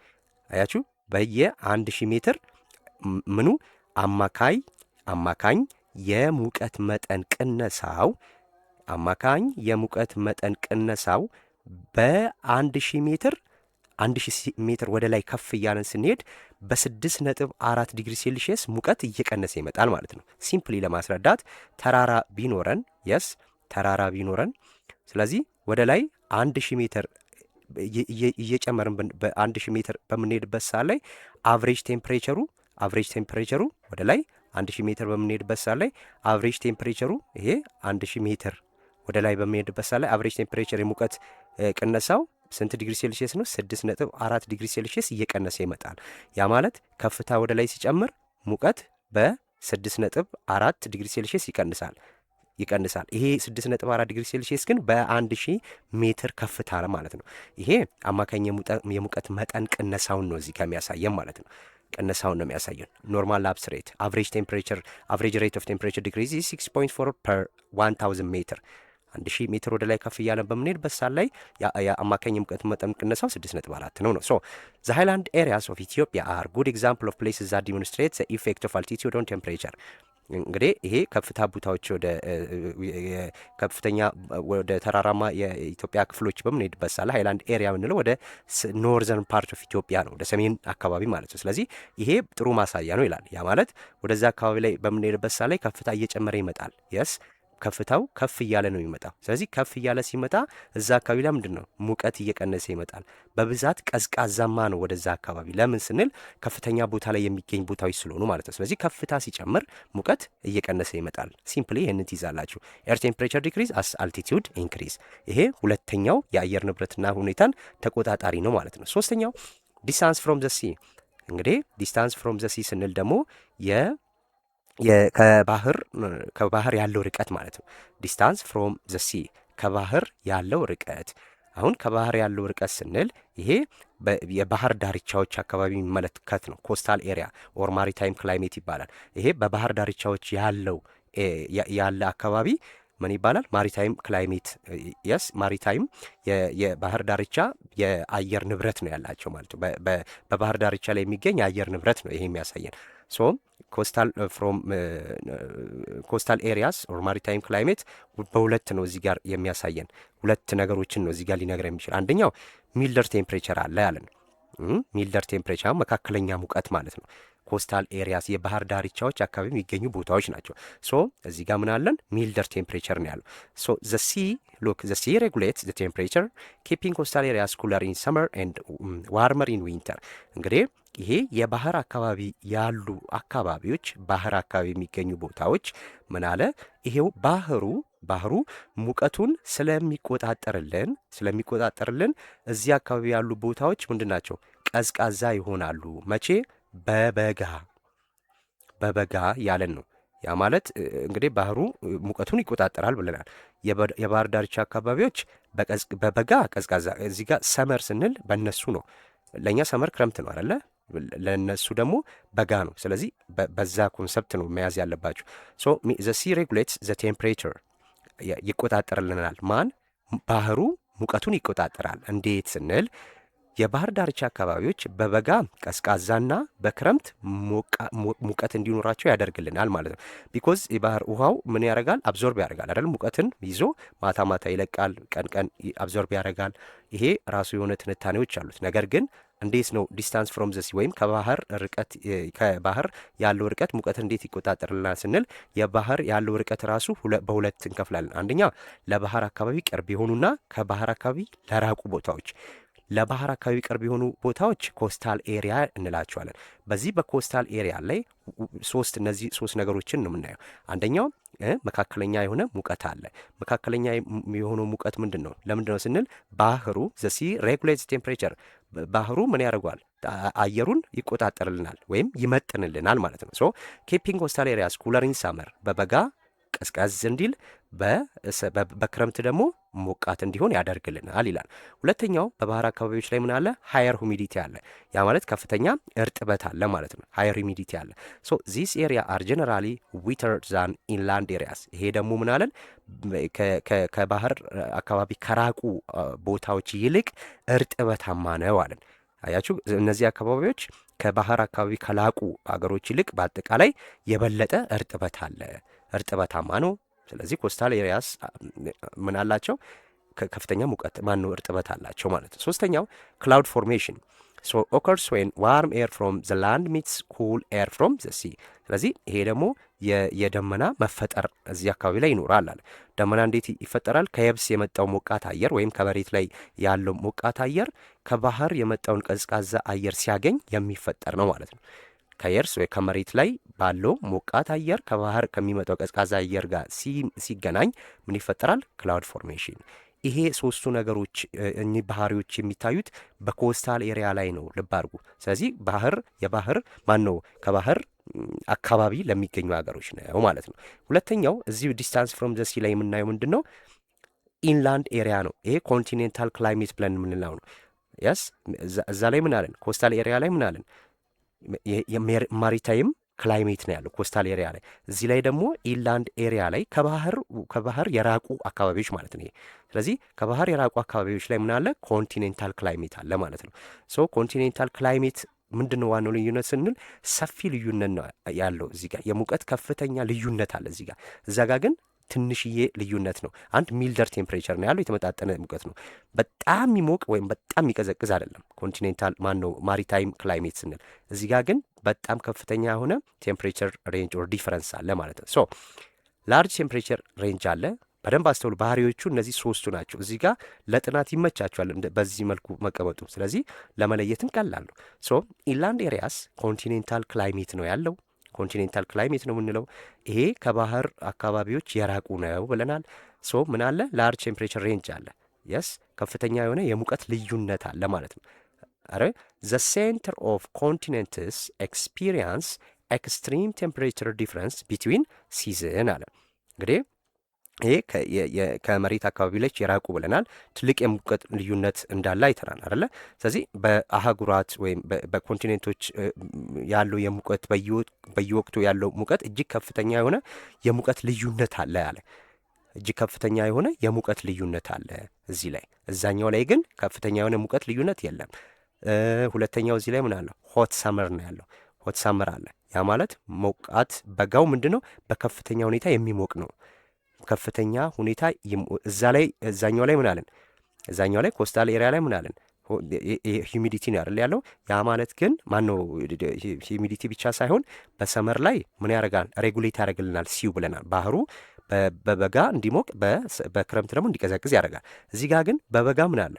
አያችሁ፣ በየ1000 ሜትር ምኑ አማካኝ የሙቀት መጠን ቅነሳው በ1000 ሜትር ወደ ላይ ከፍ እያለን ስንሄድ በ6.4 ዲግሪ ሴልሺየስ ሙቀት እየቀነሰ ይመጣል ማለት ነው። ሲምፕሊ ለማስረዳት ተራራ ቢኖረን ስለዚህ ወደ ላይ 1000 ሜትር እየጨመርን በ1000 ሜትር በምንሄድበት ሰዓት ላይ አቨሬጅ ቴምፕሬቸሩ ወደ ላይ 1000 ሜትር በምንሄድበት ሰዓት ላይ አቨሬጅ ቴምፕሬቸሩ ይሄ 1000 ሜትር ወደ ላይ በምንሄድበት ሰዓት ላይ አቨሬጅ ቴምፕሬቸር የሙቀት ቅነሳው ስንት ዲግሪ ሴልሺየስ ነው? 6.4 ዲግሪ ሴልሺየስ እየቀነሰ ይመጣል። ያ ማለት ከፍታ ወደ ላይ ሲጨምር ሙቀት በ6.4 ዲግሪ ሴልሺየስ ይቀንሳል። ይሄ 6.4 ዲግሪ ሴልሺየስ ግን በ1000 ሜትር ከፍታ ማለት ነው። ይሄ አማካኝ የሙቀት መጠን ቅነሳውን ነው እዚህ ከሚያሳየን ማለት ነው። ቅነሳውን ነው የሚያሳየን። ኖርማል ላፕስ ሬት አቨሬጅ ሬት ኦፍ ቴምፕሬቸር ዲክሪዝ 6.4 ፐር 1000 ሜትር 1000 ሜትር ወደ ላይ ከፍ እያለን በምንሄድበት ሰዓት ላይ የአማካኝ ሙቀት መጠን ቅነሳው 6.4 ነው። ሶ ዘ ሃይላንድ ኤሪያስ ኦፍ ኢትዮጵያ አር ጉድ ኤግዛምፕል ኦፍ ፕሌስስ ዛት ዲሞንስትሬት ዘ ኢፌክት ኦፍ አልቲቲዩድ ኦን ቴምፕሬቸር። እንግዲህ ይሄ ከፍታ ቦታዎች ወደ ተራራማ የኢትዮጵያ ክፍሎች በምንሄድበት ሰዓት ላይ ሃይላንድ ኤሪያ የምንለው ወደ ኖርዘርን ፓርት ኦፍ ኢትዮጵያ ነው፣ ወደ ሰሜን አካባቢ ማለት ነው። ስለዚህ ይሄ ጥሩ ማሳያ ነው ይላል። ያ ማለት ወደዛ አካባቢ ላይ በምንሄድበት ሰዓት ላይ ከፍታ እየጨመረ ይመጣል። የስ ከፍታው ከፍ እያለ ነው የሚመጣው። ስለዚህ ከፍ እያለ ሲመጣ እዛ አካባቢ ላይ ምንድን ነው ሙቀት እየቀነሰ ይመጣል። በብዛት ቀዝቃዛማ ነው ወደዛ አካባቢ። ለምን ስንል ከፍተኛ ቦታ ላይ የሚገኝ ቦታዎች ስለሆኑ ማለት ነው። ስለዚህ ከፍታ ሲጨምር ሙቀት እየቀነሰ ይመጣል። ሲምፕሊ ይህንን ትይዛላችሁ። ኤር ቴምፕሬቸር ዲክሪዝ አስ አልቲቲዩድ ኢንክሪዝ። ይሄ ሁለተኛው የአየር ንብረትና ሁኔታን ተቆጣጣሪ ነው ማለት ነው። ሶስተኛው ዲስታንስ ፍሮም ዘ ሲ። እንግዲህ ዲስታንስ ፍሮም ዘ ሲ ስንል ደግሞ ከባህር ያለው ርቀት ማለት ነው። ዲስታንስ ፍሮም ዘ ሲ ከባህር ያለው ርቀት። አሁን ከባህር ያለው ርቀት ስንል ይሄ የባህር ዳርቻዎች አካባቢ የሚመለከት ነው። ኮስታል ኤሪያ ኦር ማሪታይም ክላይሜት ይባላል። ይሄ በባህር ዳርቻዎች ያለ አካባቢ ምን ይባላል? ማሪታይም ክላይሜት። የስ ማሪታይም የባህር ዳርቻ የአየር ንብረት ነው ያላቸው ማለት ነው። በባህር ዳርቻ ላይ የሚገኝ የአየር ንብረት ነው ይሄ የሚያሳየን። ሶ ኮስታል ኤሪያስ ኦር ማሪታይም ክላይሜት በሁለት ነው እዚህ ጋር የሚያሳየን። ሁለት ነገሮችን ነው እዚህ ጋር ሊነግረን የሚችል። አንደኛው ሚልደር ቴምፕሬቸር አለ ያለን። ሚልደር ቴምፕሬቸር መካከለኛ ሙቀት ማለት ነው። ኮስታል ኤሪያስ የባህር ዳርቻዎች አካባቢ የሚገኙ ቦታዎች ናቸው። ሶ እዚህ ጋር ምን አለን? ሚልደር ቴምፕሬቸር ነው ያለው። ሶ ዘ ሲ ሬጉሌትስ ዘ ቴምፕሬቸር ኪፒንግ ኮስታል ኤሪያስ ኩለር ኢን ሰመር ኤንድ ዋርመር ኢን ዊንተር። እንግዲህ ይሄ የባህር አካባቢ ያሉ አካባቢዎች ባህር አካባቢ የሚገኙ ቦታዎች ምን አለ? ይሄው ባህሩ ሙቀቱን ስለሚቆጣጠርልን እዚህ አካባቢ ያሉ ቦታዎች ምንድን ናቸው? ቀዝቃዛ ይሆናሉ። መቼ? በበጋ ያለን ነው። ያ ማለት እንግዲህ ባህሩ ሙቀቱን ይቆጣጠራል ብለናል። የባህር ዳርቻ አካባቢዎች በበጋ ቀዝቃዛ። እዚህ ጋር ሰመር ስንል በእነሱ ነው። ለእኛ ሰመር ክረምት ነው አይደለ? ለነሱ ደግሞ በጋ ነው። ስለዚህ በዛ ኮንሰፕት ነው መያዝ ያለባችሁ። ሶ ዘ ሲ ሬጉሌትስ ዘ ቴምፕሬቸር ይቆጣጠርልናል። ማን? ባህሩ ሙቀቱን ይቆጣጠራል። እንዴት ስንል የባህር ዳርቻ አካባቢዎች በበጋ ቀዝቃዛና በክረምት ሙቀት እንዲኖራቸው ያደርግልናል ማለት ነው። ቢኮዝ የባህር ውሃው ምን ያደርጋል? አብዞርብ ያደርጋል አይደል? ሙቀትን ይዞ ማታ ማታ ይለቃል፣ ቀን ቀን አብዞርብ ያደርጋል። ይሄ ራሱ የሆነ ትንታኔዎች አሉት። ነገር ግን እንዴት ነው ዲስታንስ ፍሮም ዘ ሲ ወይም ከባህር ርቀት ከባህር ያለው ርቀት ሙቀት እንዴት ይቆጣጠርልናል ስንል የባህር ያለው ርቀት ራሱ በሁለት እንከፍላለን። አንደኛ ለባህር አካባቢ ቅርብ የሆኑና ከባህር አካባቢ ለራቁ ቦታዎች። ለባህር አካባቢ ቅርብ የሆኑ ቦታዎች ኮስታል ኤሪያ እንላቸዋለን። በዚህ በኮስታል ኤሪያ ላይ እነዚህ ሶስት ነገሮችን ነው የምናየው። አንደኛው መካከለኛ የሆነ ሙቀት አለ። መካከለኛ የሆነው ሙቀት ምንድን ነው? ለምንድን ነው ስንል ባህሩ ዘ ሲ ሬጉሌትስ ቴምፕሬቸር ባህሩ ምን ያደርገዋል? አየሩን ይቆጣጠርልናል ወይም ይመጥንልናል ማለት ነው። ሶ ኬፒንግ ኮስታል ኤሪያስ ኩለር ኢን ሳመር በበጋ ቀዝቀዝ እንዲል በክረምት ደግሞ ሞቃት እንዲሆን ያደርግልናል ይላል። ሁለተኛው በባህር አካባቢዎች ላይ ምን አለ? ሃየር ሁሚዲቲ አለ። ያ ማለት ከፍተኛ እርጥበት አለ ማለት ነው። ሃየር ሁሚዲቲ አለ። ሶ ዚስ ኤሪያ አር ጀነራሊ ዊተር ዛን ኢንላንድ ኤሪያስ። ይሄ ደግሞ ምን አለን? ከባህር አካባቢ ከራቁ ቦታዎች ይልቅ እርጥበታማ ነው አለን። አያችሁ፣ እነዚህ አካባቢዎች ከባህር አካባቢ ከላቁ አገሮች ይልቅ በአጠቃላይ የበለጠ እርጥበት አለ፣ እርጥበታማ ነው። ስለዚህ ኮስታል ኤሪያስ ምን አላቸው? ከፍተኛ ሙቀት ማነው እርጥበት አላቸው ማለት ነው። ሶስተኛው ክላውድ ፎርሜሽን ሶ ኦከርስ ዌን ዋርም ኤር ፍሮም ዘ ላንድ ሚትስ ኩል ኤር ፍሮም ዘ ሲ። ስለዚህ ይሄ ደግሞ የደመና መፈጠር እዚህ አካባቢ ላይ ይኖራል አለ። ደመና እንዴት ይፈጠራል? ከየብስ የመጣው ሞቃት አየር ወይም ከመሬት ላይ ያለው ሞቃት አየር ከባህር የመጣውን ቀዝቃዛ አየር ሲያገኝ የሚፈጠር ነው ማለት ነው። ከየርስ ወይ ከመሬት ላይ ባለው ሞቃት አየር ከባህር ከሚመጣው ቀዝቃዛ አየር ጋር ሲገናኝ ምን ይፈጠራል? ክላውድ ፎርሜሽን። ይሄ ሶስቱ ነገሮች እኚህ ባህሪዎች የሚታዩት በኮስታል ኤሪያ ላይ ነው። ልብ አድርጉ። ስለዚህ የባህር ማን ነው? ከባህር አካባቢ ለሚገኙ ሀገሮች ነው ማለት ነው። ሁለተኛው እዚሁ ዲስታንስ ፍሮም ዘ ሲ ላይ የምናየው ምንድን ነው? ኢንላንድ ኤሪያ ነው። ይሄ ኮንቲኔንታል ክላይሜት ብለን የምንለው ነው። ያስ እዛ ላይ ምን አለን? ኮስታል ኤሪያ ላይ ምን አለን? ማሪታይም ክላይሜት ነው ያለው ኮስታል ኤሪያ ላይ። እዚህ ላይ ደግሞ ኢንላንድ ኤሪያ ላይ ከባህር የራቁ አካባቢዎች ማለት ነው። ስለዚህ ከባህር የራቁ አካባቢዎች ላይ ምን አለ? ኮንቲኔንታል ክላይሜት አለ ማለት ነው። ሶ ኮንቲኔንታል ክላይሜት ምንድን ነው ዋናው ልዩነት ስንል ሰፊ ልዩነት ነው ያለው። እዚህ ጋር የሙቀት ከፍተኛ ልዩነት አለ እዚህ ጋር። እዛ ጋር ግን ትንሽዬ ልዩነት ነው። አንድ ሚልደር ቴምፕሬቸር ነው ያለው፣ የተመጣጠነ ሙቀት ነው። በጣም የሚሞቅ ወይም በጣም የሚቀዘቅዝ አይደለም። ኮንቲኔንታል ማነው ማሪታይም ክላይሜት ስንል፣ እዚህ ጋር ግን በጣም ከፍተኛ የሆነ ቴምፕሬቸር ሬንጅ ኦር ዲፈረንስ አለ ማለት ነው። ሶ ላርጅ ቴምፕሬቸር ሬንጅ አለ። በደንብ አስተውሉ። ባህሪዎቹ እነዚህ ሶስቱ ናቸው። እዚህ ጋር ለጥናት ይመቻቸዋል በዚህ መልኩ መቀመጡ። ስለዚህ ለመለየትም ቀላሉ። ሶ ኢንላንድ ኤሪያስ ኮንቲኔንታል ክላይሜት ነው ያለው። ኮንቲኔንታል ክላይሜት ነው የምንለው። ይሄ ከባህር አካባቢዎች የራቁ ነው ብለናል። ሶ ምን አለ? ላርጅ ቴምፕሬቸር ሬንጅ አለ። የስ ከፍተኛ የሆነ የሙቀት ልዩነት አለ ማለት ነው። አረ ዘ ሴንተር ኦፍ ኮንቲኔንትስ ኤክስፒሪየንስ ኤክስትሪም ቴምፕሬቸር ዲፍረንስ ቢትዊን ሲዝን አለ። እንግዲህ ይሄ ከመሬት አካባቢ ላይ የራቁ ብለናል። ትልቅ የሙቀት ልዩነት እንዳለ አይተናል አይደለ? ስለዚህ በአህጉራት ወይም በኮንቲኔንቶች ያለው የሙቀት በየወቅቱ ያለው ሙቀት እጅግ ከፍተኛ የሆነ የሙቀት ልዩነት አለ ያለ። እጅግ ከፍተኛ የሆነ የሙቀት ልዩነት አለ እዚህ ላይ። እዛኛው ላይ ግን ከፍተኛ የሆነ ሙቀት ልዩነት የለም። ሁለተኛው እዚህ ላይ ምን አለ? ሆት ሰመር ነው ያለው። ሆት ሰመር አለ። ያ ማለት ሞቃት በጋው ምንድን ነው? በከፍተኛ ሁኔታ የሚሞቅ ነው። ከፍተኛ ሁኔታ እዛኛው ላይ ምን አለን? እዛኛው ላይ ኮስታል ኤሪያ ላይ ምን አለን? ሂሚዲቲ ነው አይደል ያለው። ያ ማለት ግን ማነው ሂሚዲቲ ብቻ ሳይሆን በሰመር ላይ ምን ያደርጋል? ሬጉሌት ያደርግልናል ሲው ብለናል። ባህሩ በበጋ እንዲሞቅ በክረምት ደግሞ እንዲቀዘቅዝ ያደርጋል። እዚህ ጋር ግን በበጋ ምን አለ?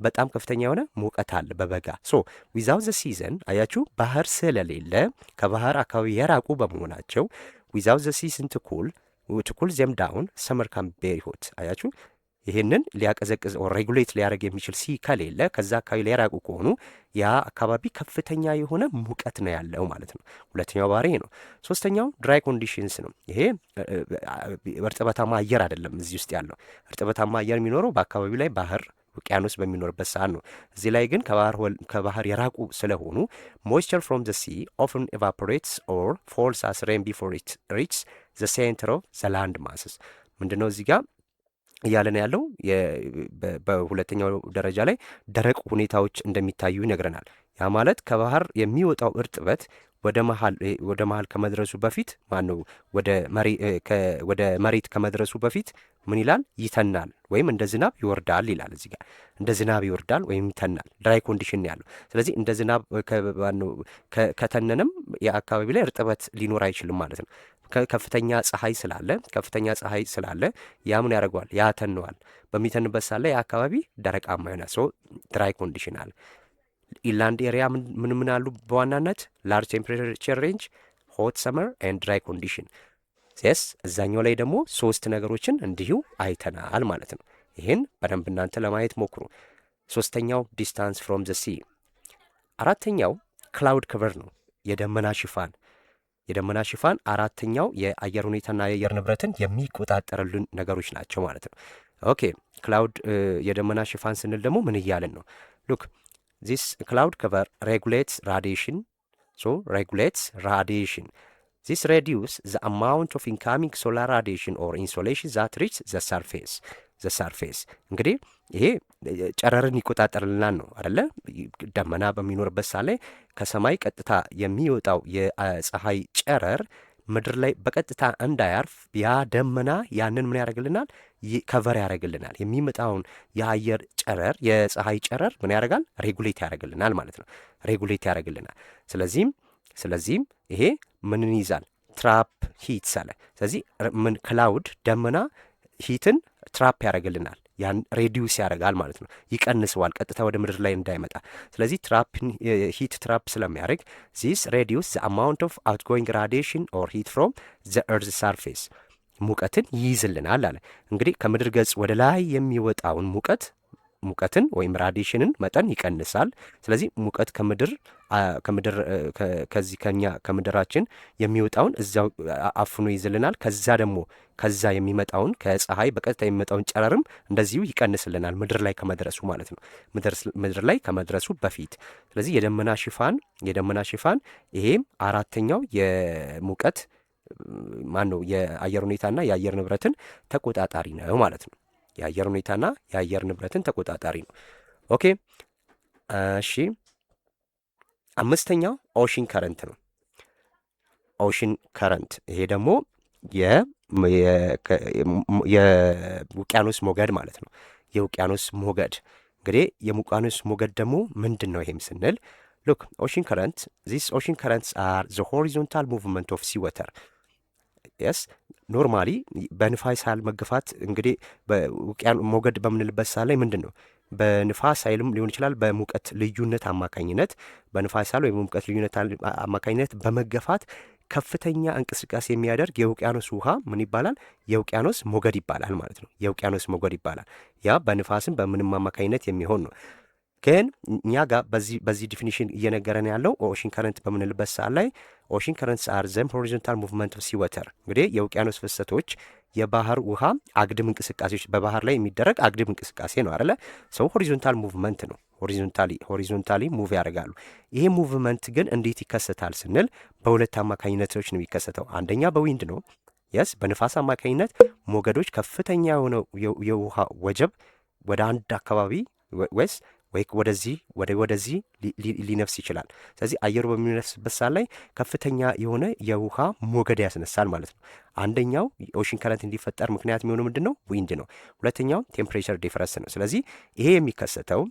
በጣም ከፍተኛ የሆነ ሙቀት አለ በበጋ። ሶ ዊዛውት ዘ ሲዘን አያችሁ፣ ባህር ስለሌለ ከባህር አካባቢ የራቁ በመሆናቸው ዊዛውት ዘ ሲዝን ቱ ኩል ዘም ዳውን ሰመር ካም ቤሪ ሆት። አያችሁ፣ ይህንን ሊያቀዘቅዝ ሬጉሌት ሊያደርግ የሚችል ሲ ከሌለ ከዛ አካባቢ ሊያራቁ ከሆኑ ያ አካባቢ ከፍተኛ የሆነ ሙቀት ነው ያለው ማለት ነው። ሁለተኛው ባህሪ ነው። ሶስተኛው ድራይ ኮንዲሽንስ ነው። ይሄ እርጥበታማ አየር አይደለም እዚህ ውስጥ ያለው። እርጥበታማ አየር የሚኖረው በአካባቢው ላይ ባህር ውቅያኖስ በሚኖርበት ሰዓት ነው። እዚህ ላይ ግን ከባህር የራቁ ስለሆኑ ሞይስቸር ፍሮም ዘ ሲ ኦፍን ኤቫፖሬትስ ኦር ፎልስ አስ ሬን ቢፎር ኢት ሪችስ ዘ ሴንተር ኦፍ ዘ ላንድ ማስስ። ምንድን ነው እዚህ ጋር እያለን ያለው? በሁለተኛው ደረጃ ላይ ደረቅ ሁኔታዎች እንደሚታዩ ይነግረናል። ያ ማለት ከባህር የሚወጣው እርጥበት ወደ መሀል ከመድረሱ በፊት ማነው ወደ መሬት ከመድረሱ በፊት ምን ይላል? ይተናል ወይም እንደ ዝናብ ይወርዳል ይላል። እዚህ ጋር እንደ ዝናብ ይወርዳል ወይም ይተናል፣ ድራይ ኮንዲሽን ያለው። ስለዚህ እንደ ዝናብ ከተነንም የአካባቢ ላይ እርጥበት ሊኖር አይችልም ማለት ነው። ከፍተኛ ፀሐይ ስላለ ያ ምን ያደርገዋል? ያተነዋል። በሚተንበት ሳለ የአካባቢ ደረቃማ ይሆናል። ሶ ድራይ ኮንዲሽን አለ። ኢንላንድ ኤሪያ ምን አሉ? በዋናነት ላርጅ ቴምፕሬቸር ሬንጅ፣ ሆት ሰመር ኤንድ ድራይ ኮንዲሽን። ስ እዛኛው ላይ ደግሞ 3 ነገሮችን እንዲሁ አይተናል ማለት ነው። ይህን በደንብ እናንተ ለማየት ሞክሩ። 3ኛው ዲስታንስ ፍሮም ዘ ሲ። 4ኛው ክላውድ ከቨር ነው፣ የደመና ሽፋን። 4ኛው የአየር ሁኔታና የአየር ንብረትን የሚቆጣጠርልን ነገሮች ናቸው ማለት ነው። ኦኬ ክላውድ የደመና ሽፋን ስንል ደግሞ ምን እያልን ነው? ሉክ ዚስ ክላውድ ከቨር ሬጉሌትስ ራዲዬሽን ዚስ ሬዲዩስ ዘ አማውንት ኦፍ ኢንካሚንግ ሶላር ራዲዬሽን ኦር ኢንሶሌሽን ዛት ሪች ዘ ሰርፌስ። እንግዲህ ይሄ ጨረርን ይቆጣጠርልናል ነው አደለ? ደመና በሚኖርበት ሳ ላይ ከሰማይ ቀጥታ የሚወጣው የፀሐይ ጨረር ምድር ላይ በቀጥታ እንዳያርፍ ያ ደመና ያንን ምን ያደርግልናል? ከቨር ያደርግልናል። የሚመጣውን የአየር ጨረር የፀሐይ ጨረር ምን ያደርጋል? ሬጉሌት ያደርግልናል ማለት ነው። ሬጉሌት ያደርግልናል። ስለዚህም ይሄ ምንን ይዛል? ትራፕ ሂት አለ። ስለዚህ ምን ክላውድ ደመና ሂትን ትራፕ ያደርግልናል። ያን ሬዲዩስ ያደርጋል ማለት ነው። ይቀንሰዋል ቀጥታ ወደ ምድር ላይ እንዳይመጣ። ስለዚህ ሂት ትራፕ ስለሚያደርግ ዚስ ሬዲዩስ ዘ አማውንት ኦፍ አውትጎይንግ ራዲዬሽን ኦር ሂት ፍሮም ዘ ኤርዝ ሰርፌስ ሙቀትን ይይዝልናል አለ። እንግዲህ ከምድር ገጽ ወደ ላይ የሚወጣውን ሙቀትን ወይም ራዲዬሽንን መጠን ይቀንሳል። ስለዚህ ሙቀት ከምድራችን የሚወጣውን እዛው አፍኖ ይዝልናል። ከዛ የሚመጣውን ከፀሐይ በቀጥታ የሚመጣውን ጨረርም እንደዚሁ ይቀንስልናል ምድር ላይ ከመድረሱ ማለት ነው። ምድር ላይ ከመድረሱ በፊት። ስለዚህ የደመና ሽፋን ይሄም 4ኛው የሙቀት የአየር ሁኔታና የአየር ንብረትን ተቆጣጣሪ ነው ማለት ነው። የአየር ሁኔታና የአየር ንብረትን ተቆጣጣሪ ነው። ኦኬ እሺ። 5ኛው ኦሽን ከረንት ነው። ኦሽን ከረንት ይሄ ደግሞ የውቅያኖስ ሞገድ ማለት ነው። የውቅያኖስ ሞገድ እንግዲህ የውቅያኖስ ሞገድ ደግሞ ምንድን ነው? ይሄም ስንል ሉክ ኦሽን ከረንት ዚስ ኦሽን ከረንትስ አር ዘ ሆሪዞንታል ሙቭመንት ኦፍ ሲ ወተር የስ ኖርማሊ በንፋስ ኃይል መገፋት እንግዲህ ሞገድ በምንልበት ሰዓት ላይ ምንድን ነው? በንፋስ ኃይልም ሊሆን ይችላል። በሙቀት ልዩነት አማካኝነት በንፋስ ኃይል ወይም በሙቀት ልዩነት አማካኝነት በመገፋት ከፍተኛ እንቅስቃሴ የሚያደርግ የውቅያኖስ ውሃ ምን ይባላል? የውቅያኖስ ሞገድ ይባላል ማለት ነው። የውቅያኖስ ሞገድ ይባላል። ያ በንፋስም በምንም አማካኝነት የሚሆን ነው። ግን እኛ ጋር በዚህ ዲፊኒሽን እየነገረን ያለው ኦሽን ከረንት በምንልበት ሰዓት ላይ ኦሽን ከረንትስ አር ዘም ሆሪዞንታል ሙቭመንት ኦፍ ሲ ወተር እንግዲህ የውቅያኖስ ፍሰቶች የባህር ውሃ አግድም እንቅስቃሴዎች በባህር ላይ የሚደረግ አግድም እንቅስቃሴ ነው አይደለ? ሰው ሆሪዞንታል ሙቭመንት ነው። ሆሪዞንታሊ ሙቭ ያደርጋሉ። ይሄ ሙቭመንት ግን እንዴት ይከሰታል ስንል በሁለት አማካኝነቶች ነው የሚከሰተው። አንደኛ በዊንድ ነው። የስ በንፋስ አማካኝነት ሞገዶች ከፍተኛ የሆነው የውሃ ወጀብ ወደ አንድ አካባቢ ወይ ወደዚህ ሊነፍስ ይችላል። ስለዚህ አየሩ በሚነፍስበት ሰዓት ላይ ከፍተኛ የሆነ የውሃ ሞገድ ያስነሳል ማለት ነው። አንደኛው ኦሽን ከረንት እንዲፈጠር ምክንያት የሚሆነው ምንድን ነው? ዊንድ ነው። ሁለተኛው ቴምፕሬቸር ዲፍረንስ ነው። ስለዚህ ይሄ የሚከሰተው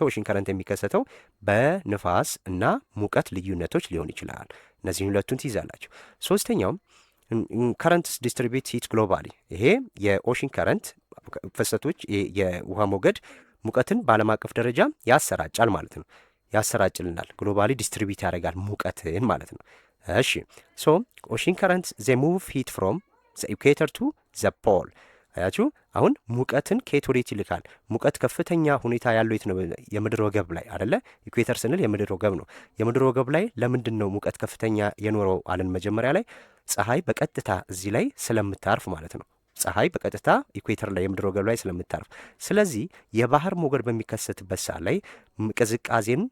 ኦሽን ከረንት የሚከሰተው በንፋስ እና ሙቀት ልዩነቶች ሊሆን ይችላል። እነዚህን ሁለቱን ትይዛላችሁ። ሶስተኛው ከረንትስ ዲስትሪቢዩት ሂት ግሎባሊ ይሄ የኦሽን ከረንት ፍሰቶች የውሃ ሞገድ ሙቀትን በዓለም አቀፍ ደረጃ ያሰራጫል ማለት ነው። ያሰራጭልናል። ግሎባሊ ዲስትሪቢዩት ያደርጋል ሙቀትን ማለት ነው። እሺ ሶ ኦሽን ከረንት ዘ ሙቭ ሂት ፍሮም ዘ ኢኩዌተር ቱ ዘ ፖል። አያችሁ አሁን ሙቀትን ከየት ወዴት ይልካል? ሙቀት ከፍተኛ ሁኔታ ያለው የት ነው? የምድር ወገብ ላይ አይደለ? ኢኩዌተር ስንል የምድር ወገብ ነው። የምድር ወገብ ላይ ለምንድን ነው ሙቀት ከፍተኛ የኖረው አለን? መጀመሪያ ላይ ፀሐይ በቀጥታ እዚህ ላይ ስለምታርፍ ማለት ነው። ፀሐይ በቀጥታ ኢኩዌተር ላይ የምድር ወገብ ላይ ስለምታርፍ፣ ስለዚህ የባህር ሞገድ በሚከሰትበት ሰዓት ላይ ቅዝቃዜን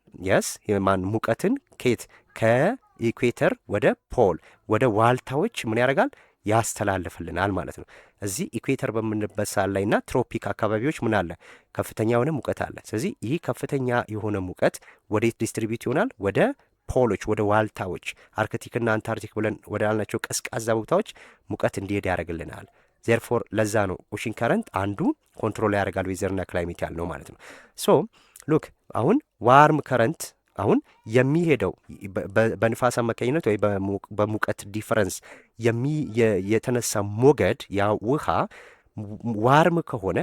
ሙቀትን ከየት ከኢኩዌተር ወደ ፖል ወደ ዋልታዎች ምን ያደርጋል ያስተላልፍልናል ማለት ነው። እዚህ ኢኩዌተር በምንበት ሰዓት ላይና ትሮፒክ አካባቢዎች ምን አለ ከፍተኛ የሆነ ሙቀት አለ። ስለዚህ ይህ ከፍተኛ የሆነ ሙቀት ወዴት ዲስትሪቢዩት ይሆናል? ወደ ፖሎች ወደ ዋልታዎች አርክቲክና አንታርክቲክ ብለን ወደ ያልናቸው ቀዝቃዛ ቦታዎች ሙቀት እንዲሄድ ያደርግልናል። ዜርፎር ለዛ ነው ኦሽን ከረንት አንዱ ኮንትሮል ያደርጋል ዌዘርና ክላይሜት ያልነው ማለት ነው። ሶ ሉክ አሁን ዋርም ከረንት አሁን የሚሄደው በንፋስ አማካኝነት ወይ በሙቀት ዲፈረንስ የተነሳ ሞገድ ያ ውሃ ዋርም ከሆነ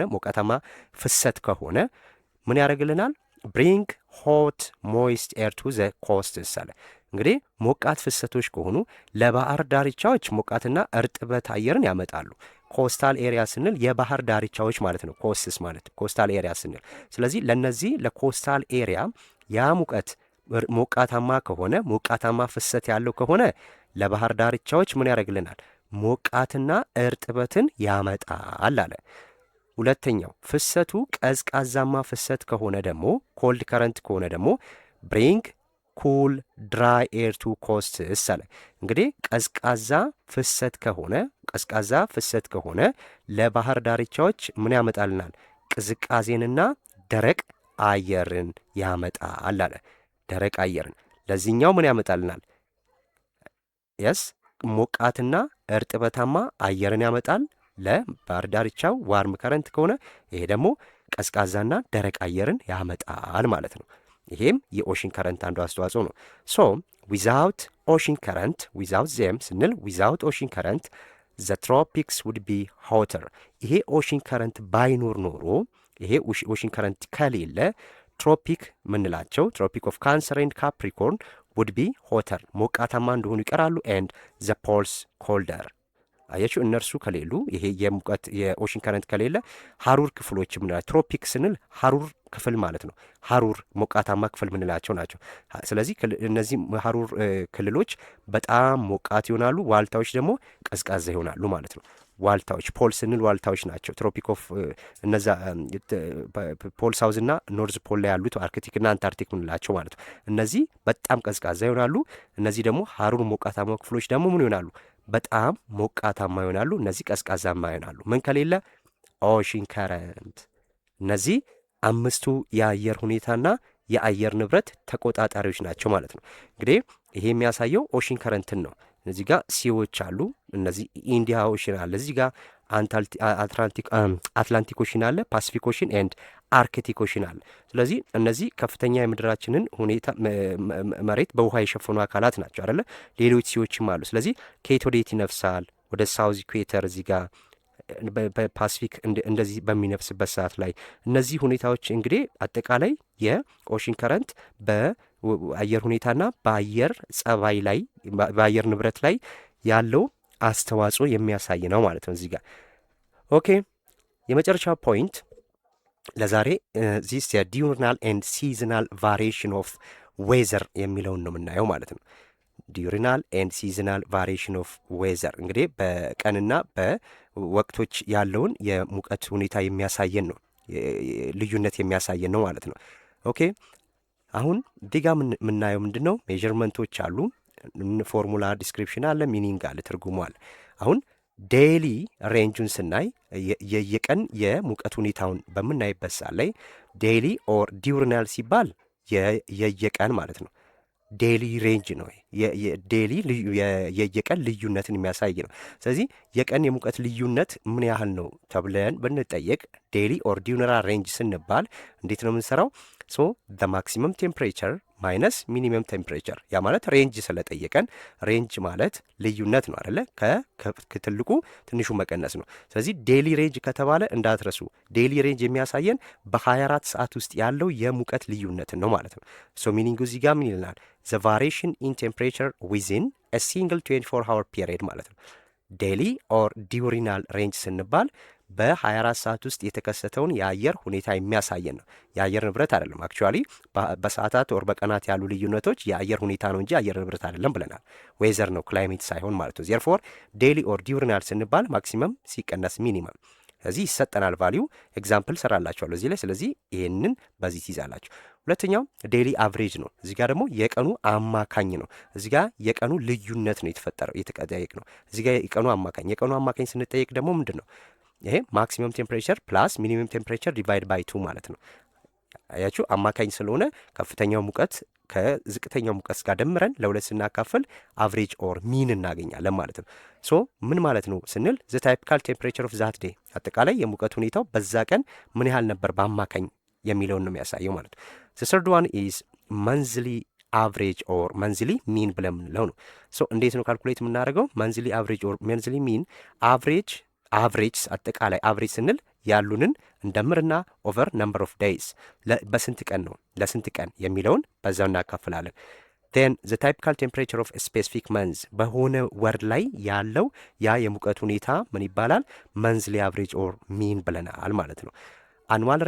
ሞቃታማ ፍሰት ከሆነ ምን ያደርግልናል? ብሪንግ ሆት ሞይስት ኤር ቱ ዘ ኮስትስ አለ። እንግዲህ ሞቃት ፍሰቶች ከሆኑ ለባህር ዳርቻዎች ሞቃትና እርጥበት አየርን ያመጣሉ። ኮስታል ኤሪያ ስንል የባህር ዳርቻዎች ማለት ነው። ኮስትስ ማለት ኮስታል ኤሪያ ስንል፣ ስለዚህ ለነዚህ ለኮስታል ኤሪያ ያ ሙቀት ሞቃታማ ከሆነ ሞቃታማ ፍሰት ያለው ከሆነ ለባህር ዳርቻዎች ምን ያደርግልናል? ሞቃትና እርጥበትን ያመጣል አለ። ሁለተኛው ፍሰቱ ቀዝቃዛማ ፍሰት ከሆነ ደግሞ ኮልድ ከረንት ከሆነ ደግሞ ብሪንግ ኩል ድራይ ኤር ቱ ኮስትስ አለ። እንግዲህ ቀዝቃዛ ፍሰት ከሆነ ለባህር ዳርቻዎች ምን ያመጣልናል? ቅዝቃዜንና ደረቅ አየርን ያመጣል አለ። ደረቅ አየርን ለዚህኛው ምን ያመጣልናል? ሞቃትና እርጥበታማ አየርን ያመጣል ለባህር ዳርቻው ዋርም ከረንት ከሆነ፣ ይሄ ደግሞ ቀዝቃዛና ደረቅ አየርን ያመጣል ማለት ነው። ይሄም የኦሽን ከረንት አንዱ አስተዋጽኦ ነው። ሶ ዊዛውት ኦሽን ከረንት ዊዛውት ዜም ስንል ዊዛውት ኦሽን ከረንት ዘ ትሮፒክስ ውድ ቢ ሆተር። ይሄ ኦሽን ከረንት ባይኖር ኖሮ ይሄ ኦሽን ከረንት ከሌለ ትሮፒክ ምንላቸው ትሮፒክ ኦፍ ካንሰር ኤንድ ካፕሪኮርን ውድ ቢ ሆተር ሞቃታማ እንደሆኑ ይቀራሉ። ኤንድ ዘ ፖልስ ኮልደር። አያችሁ እነርሱ ከሌሉ ይሄ የሙቀት የኦሽን ከረንት ከሌለ ሀሩር ክፍሎች ምንላቸው ትሮፒክ ስንል ሀሩር ክፍል ማለት ነው። ሀሩር ሞቃታማ ክፍል ምንላቸው ናቸው። ስለዚህ እነዚህ ሀሩር ክልሎች በጣም ሞቃት ይሆናሉ፣ ዋልታዎች ደግሞ ቀዝቃዛ ይሆናሉ ማለት ነው። ዋልታዎች ፖል ስንል ዋልታዎች ናቸው። ትሮፒክ ኦፍ እነዛ ፖል ሳውዝ እና ኖርዝ ፖል ላይ ያሉት አርክቲክና አንታርክቲክ ምንላቸው ማለት ነው። እነዚህ በጣም ቀዝቃዛ ይሆናሉ። እነዚህ ደግሞ ሀሩር ሞቃታማ ክፍሎች ደግሞ ምን ይሆናሉ? በጣም ሞቃታማ ይሆናሉ። እነዚህ ቀዝቃዛማ ይሆናሉ። ምን ከሌለ? ኦሽን ከረንት። እነዚህ አምስቱ የአየር ሁኔታና የአየር ንብረት ተቆጣጣሪዎች ናቸው ማለት ነው። እንግዲህ ይሄ የሚያሳየው ኦሽን ከረንትን ነው። እዚህ ጋር ሲዎች አሉ። እነዚህ ኢንዲያ ኦሽን አለ፣ እዚህ ጋር አትላንቲክ ኦሽን አለ፣ ፓሲፊክ ኦሽን ኤንድ አርክቲክ ኦሽን አለ። ስለዚህ እነዚህ ከፍተኛ የምድራችንን ሁኔታ መሬት በውሃ የሸፈኑ አካላት ናቸው አይደለ? ሌሎች ሲዎችም አሉ። ስለዚህ ከየት ወዴት ይነፍሳል? ወደ ሳውዝ ኢኩዌተር እዚህ ጋር በፓሲፊክ እንደዚህ በሚነፍስበት ሰዓት ላይ እነዚህ ሁኔታዎች እንግዲህ አጠቃላይ የኦሽን ከረንት በአየር ሁኔታና በአየር ጸባይ ላይ በአየር ንብረት ላይ ያለው አስተዋጽኦ የሚያሳይ ነው ማለት ነው እዚህ ጋር። ኦኬ የመጨረሻ ፖይንት ለዛሬ ዚስ የዲዩርናል ኤንድ ሲዝናል ቫሪዬሽን ኦፍ ዌዘር የሚለውን ነው የምናየው ማለት ነው። ዲዩርናል ኤንድ ሲዝናል ቫሪዬሽን ኦፍ ዌዘር እንግዲህ በቀንና በወቅቶች ያለውን የሙቀት ሁኔታ የሚያሳየን ነው፣ ልዩነት የሚያሳየን ነው ማለት ነው። ኦኬ አሁን ዲጋ የምናየው ምንድን ነው? ሜዥርመንቶች አሉ፣ ፎርሙላ ዲስክሪፕሽን አለ፣ ሚኒንግ አለ፣ ትርጉሙ አለ። አሁን ዴይሊ ሬንጁን ስናይ የቀን የሙቀት ሁኔታውን በምናይበት ሰዓት ላይ ዴይሊ ኦር ዲዩርናል ሲባል የየቀን ማለት ነው። ዴይሊ ሬንጅ ነው። ዴይሊ የየቀን ልዩነትን የሚያሳይ ነው። ስለዚህ የቀን የሙቀት ልዩነት ምን ያህል ነው ተብለን ብንጠየቅ ዴይሊ ኦር ዲዩርናል ሬንጅ ስንባል እንዴት ነው የምንሰራው? ሶ ዘ ማክሲመም ቴምፕሬቸር ማይነስ ሚኒመም ቴምፕሬቸር። ያ ማለት ሬንጅ ስለጠየቀን ሬንጅ ማለት ልዩነት ነው አይደለ? ከትልቁ ትንሹ መቀነስ ነው። ስለዚህ ዴይሊ ሬንጅ ከተባለ እንዳትረሱ፣ ዴይሊ ሬንጅ የሚያሳየን በ24 ሰዓት ውስጥ ያለው የሙቀት ልዩነትን ነው ማለት ነው። ሶ ሚኒንጉ እዚህ ጋር ምን ይልናል? ዘ ቫሪዬሽን ኢን ቴምፕሬቸር ዊዝን አ ሲንግል 24 ሃወር ፒሪየድ ማለት ነው። ዴይሊ ኦር ዲዩርናል ሬንጅ ስንባል በ24 ሰዓት ውስጥ የተከሰተውን የአየር ሁኔታ የሚያሳየን ነው። የአየር ንብረት አይደለም። አክቹዋሊ በሰዓታት ወር በቀናት ያሉ ልዩነቶች የአየር ሁኔታ ነው እንጂ የአየር ንብረት አይደለም ብለናል። ዌዘር ነው ክላይሜት ሳይሆን ማለት ነው። ዜርፎር ዴይሊ ኦር ዲዩርናል ስንባል ማክሲመም ሲቀነስ ሚኒመም ስለዚህ ይሰጠናል ቫሊዩ። ኤግዛምፕል ሰራላችኋለሁ እዚህ ላይ። ስለዚህ ይህንን በዚህ ትይዛላችሁ። ሁለተኛው ዴይሊ አቨሬጅ ነው። እዚህ ጋር ደግሞ የቀኑ አማካኝ ነው። እዚህ ጋር የቀኑ ልዩነት ነው የተፈጠረው የተጠየቅ ነው። እዚህ ጋር የቀኑ አማካኝ ስንጠየቅ ደግሞ ምንድን ነው ይሄ? ማክሲመም ቴምፕሬቸር ፕላስ ሚኒመም ቴምፕሬቸር ዲቫይድ ባይ 2 ማለት ነው። አያችሁ አማካኝ ስለሆነ ከፍተኛው ሙቀት ከዝቅተኛው ሙቀት ጋር ደምረን ለሁለት ስናካፍል አቨሬጅ ኦር ሚን እናገኛለን ማለት ነው። ሶ ምን ማለት ነው ስንል ዘ ታይፒካል ቴምፕሬቸር ኦፍ ዛት ዴይ አጠቃላይ የሙቀት ሁኔታው በዛ ቀን ምን ያህል ነበር በአማካኝ የሚለውን ነው የሚያሳየው ማለት ነው። ዘ ሰርድ ዋን ኢዝ መንዝሊ አቨሬጅ ኦር መንዝሊ ሚን ብለን የምንለው ነው። ሶ እንዴት ነው ካልኩሌት የምናደርገው? መንዝሊ አቨሬጅ ኦር መንዝሊ ሚን አቨሬጅ አጠቃላይ አቨሬጅ ስንል ያሉንን እንደምርና ኦቨር ነምበር ኦፍ ዴይስ በስንት ቀን ነው ለስንት ቀን የሚለውን በዛው እናካፍላለን። ን ዘ ታይፒካል ቴምፕሬቸር ኦፍ ስፔሲፊክ መንዝ በሆነ ወር ላይ ያለው ያ የሙቀት ሁኔታ ምን ይባላል? መንዝሊ አቨሬጅ ኦር ሚን ብለናል ማለት ነው። አኑዋል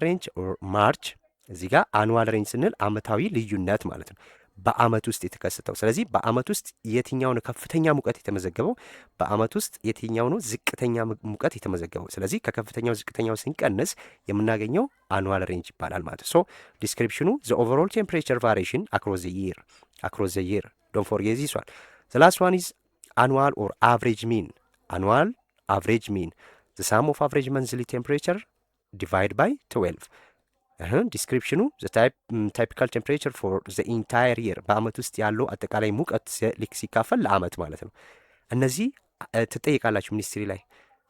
ሬንጅ ኦር ማርች እዚህ ጋር አኑዋል ሬንጅ ስንል አመታዊ ልዩነት ማለት ነው። በአመት ውስጥ የተከሰተው ስለዚህ በአመት ውስጥ የትኛው ነው ከፍተኛ ሙቀት የተመዘገበው? በአመት ውስጥ የትኛው ነው ዝቅተኛ ሙቀት የተመዘገበው? ስለዚህ ከከፍተኛው ዝቅተኛው ስንቀንስ የምናገኘው አኑዋል ሬንጅ ይባላል ማለት ነው። ሶ ዲስክሪፕሽኑ ዘ ኦቨርኦል ቴምፕሬቸር ቫሪዬሽን አክሮስ ዘ ይር ዶንት ፎርጌት ዚስ ዋን። ዘ ላስት ዋን ኢዝ አኑዋል ኦር አቨሬጅ ሚን ዘ ሳም ኦፍ አቨሬጅ መንዝሊ ቴምፕሬቸር ዲቫይድ ባይ 12 ዲስክሪፕሽኑ ታይፒካል ቴምፕሬቸር ፎር ዘ ኢንታየር ይር በአመት ውስጥ ያለው አጠቃላይ ሙቀት ሲካፈል ለአመት ማለት ነው። እነዚህ ትጠይቃላችሁ ሚኒስትሪ ላይ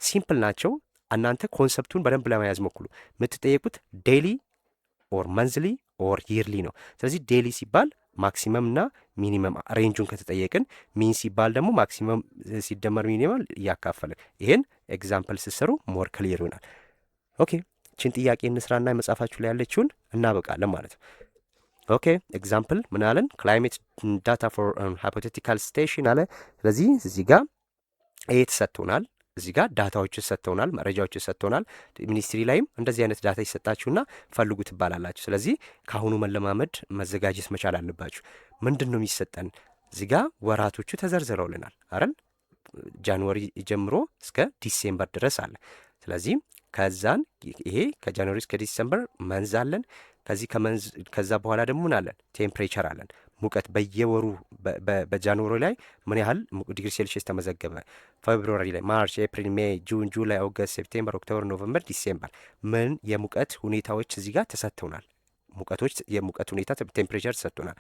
ሲምፕል ናቸው። እናንተ ኮንሰፕቱን በደንብ ለመያዝ ሞክሉ። የምትጠየቁት ዴይሊ ኦር መንዝሊ ኦር ይርሊ ነው። ስለዚህ ዴይሊ ሲባል ማክሲመም እና ሚኒመም ሬንጁን ከተጠየቅን፣ ሚን ሲባል ደግሞ ማክሲመም ሲደመር ሚኒመም እያካፈልን ይህን ኤግዛምፕል ስሰሩ ሞር ክሊር ይሆናል። ኦኬ ችን ጥያቄ እንስራና የመጽሐፋችሁ ላይ ያለችውን እናበቃለን ማለት ነው። ኦኬ ኤግዛምፕል ምን አለን? ክላይሜት ዳታ ፎር ሃይፖቴቲካል ስቴሽን አለ። ስለዚህ እዚህ ጋር ይሄ ተሰጥቶናል። እዚህ ጋር ዳታዎች ሰጥተውናል፣ መረጃዎች ሰጥተውናል። ሚኒስትሪ ላይም እንደዚህ አይነት ዳታ ይሰጣችሁና ፈልጉ ትባላላችሁ። ስለዚህ ከአሁኑ መለማመድ መዘጋጀት መቻል አለባችሁ። ምንድን ነው የሚሰጠን? እዚህ ጋር ወራቶቹ ተዘርዝረውልናል አይደል? ጃንዋሪ ጀምሮ እስከ ዲሴምበር ድረስ አለ። ስለዚህ ከዛን ይሄ ከጃንዋሪ እስከ ዲሰምበር መንዝ አለን። ከዛ በኋላ ደግሞ ምን አለን? ቴምፕሬቸር አለን። ሙቀት በየወሩ በጃንዋሪ ላይ ምን ያህል ዲግሪ ሴልሺየስ ተመዘገበ፣ ፌብሩዋሪ ላይ፣ ማርች፣ ኤፕሪል፣ ሜይ፣ ጁን፣ ጁላይ፣ ኦገስት፣ ሴፕቴምበር፣ ኦክቶበር፣ ኖቨምበር፣ ዲሴምበር ምን የሙቀት ሁኔታዎች እዚህ ጋር ተሰጥተውናል። የሙቀት ሁኔታ ቴምፕሬቸር ተሰጥቶናል።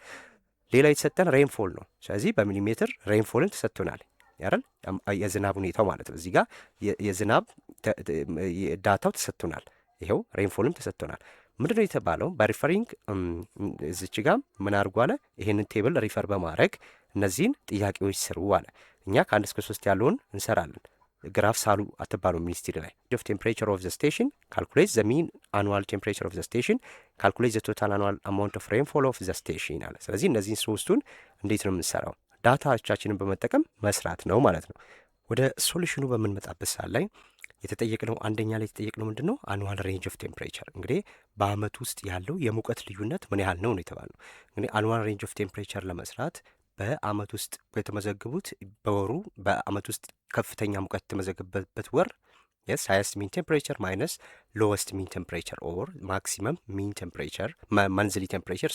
ሌላ የተሰጠን ሬንፎል ነው። ስለዚህ በሚሊሜትር ሬንፎልን ተሰጥቶናል ያረል የዝናብ ሁኔታው ማለት ነው። እዚህ ጋር የዝናብ ዳታው ተሰጥቶናል። ይኸው ሬንፎልም ተሰጥቶናል። ምንድነው የተባለው? በሪፈሪንግ እዚች ጋር ምን አድርጉ አለ? ይሄንን ቴብል ሪፈር በማድረግ እነዚህን ጥያቄዎች ስሩ አለ። እኛ ከ1 እስከ 3 ያለውን እንሰራለን። ግራፍ ሳሉ አትባሉ ሚኒስትሪ ላይ ኦፍ ቴምፕሬቸር ኦፍ ዘ ስቴሽን ካልኩሌት ዘ ሚን አኑዋል ቴምፕሬቸር ኦፍ ዘ ስቴሽን ካልኩሌት ዘ ቶታል አኑዋል አማውንት ኦፍ ሬንፎል ኦፍ ዘ ስቴሽን አለ። ስለዚህ እነዚህን ሶስቱን እንዴት ነው የምንሰራው? ዳታዎቻችንን በመጠቀም መስራት ነው ማለት ነው። ወደ ሶሉሽኑ በምንመጣበት ሰዓት ላይ የተጠየቅነው አንደኛ ላይ የተጠየቅነው ምንድን ነው? አኑዋል ሬንጅ ኦፍ ቴምፕሬቸር እንግዲህ በአመት ውስጥ ያለው የሙቀት ልዩነት ምን ያህል ነው የተባለው። እንግዲህ አኑዋል ሬንጅ ኦፍ ቴምፕሬቸር ለመስራት በአመት ውስጥ የተመዘገቡት በወሩ በአመት ውስጥ ከፍተኛ ሙቀት የተመዘገበበት ወር የስ ሃይስት ሚን ቴምፕሬቸር ማይነስ ሎወስት ሚን ቴምፕሬቸር ኦር ማክሲመም ሚን ቴምፕሬቸር መንዝሊ ቴምፕሬቸር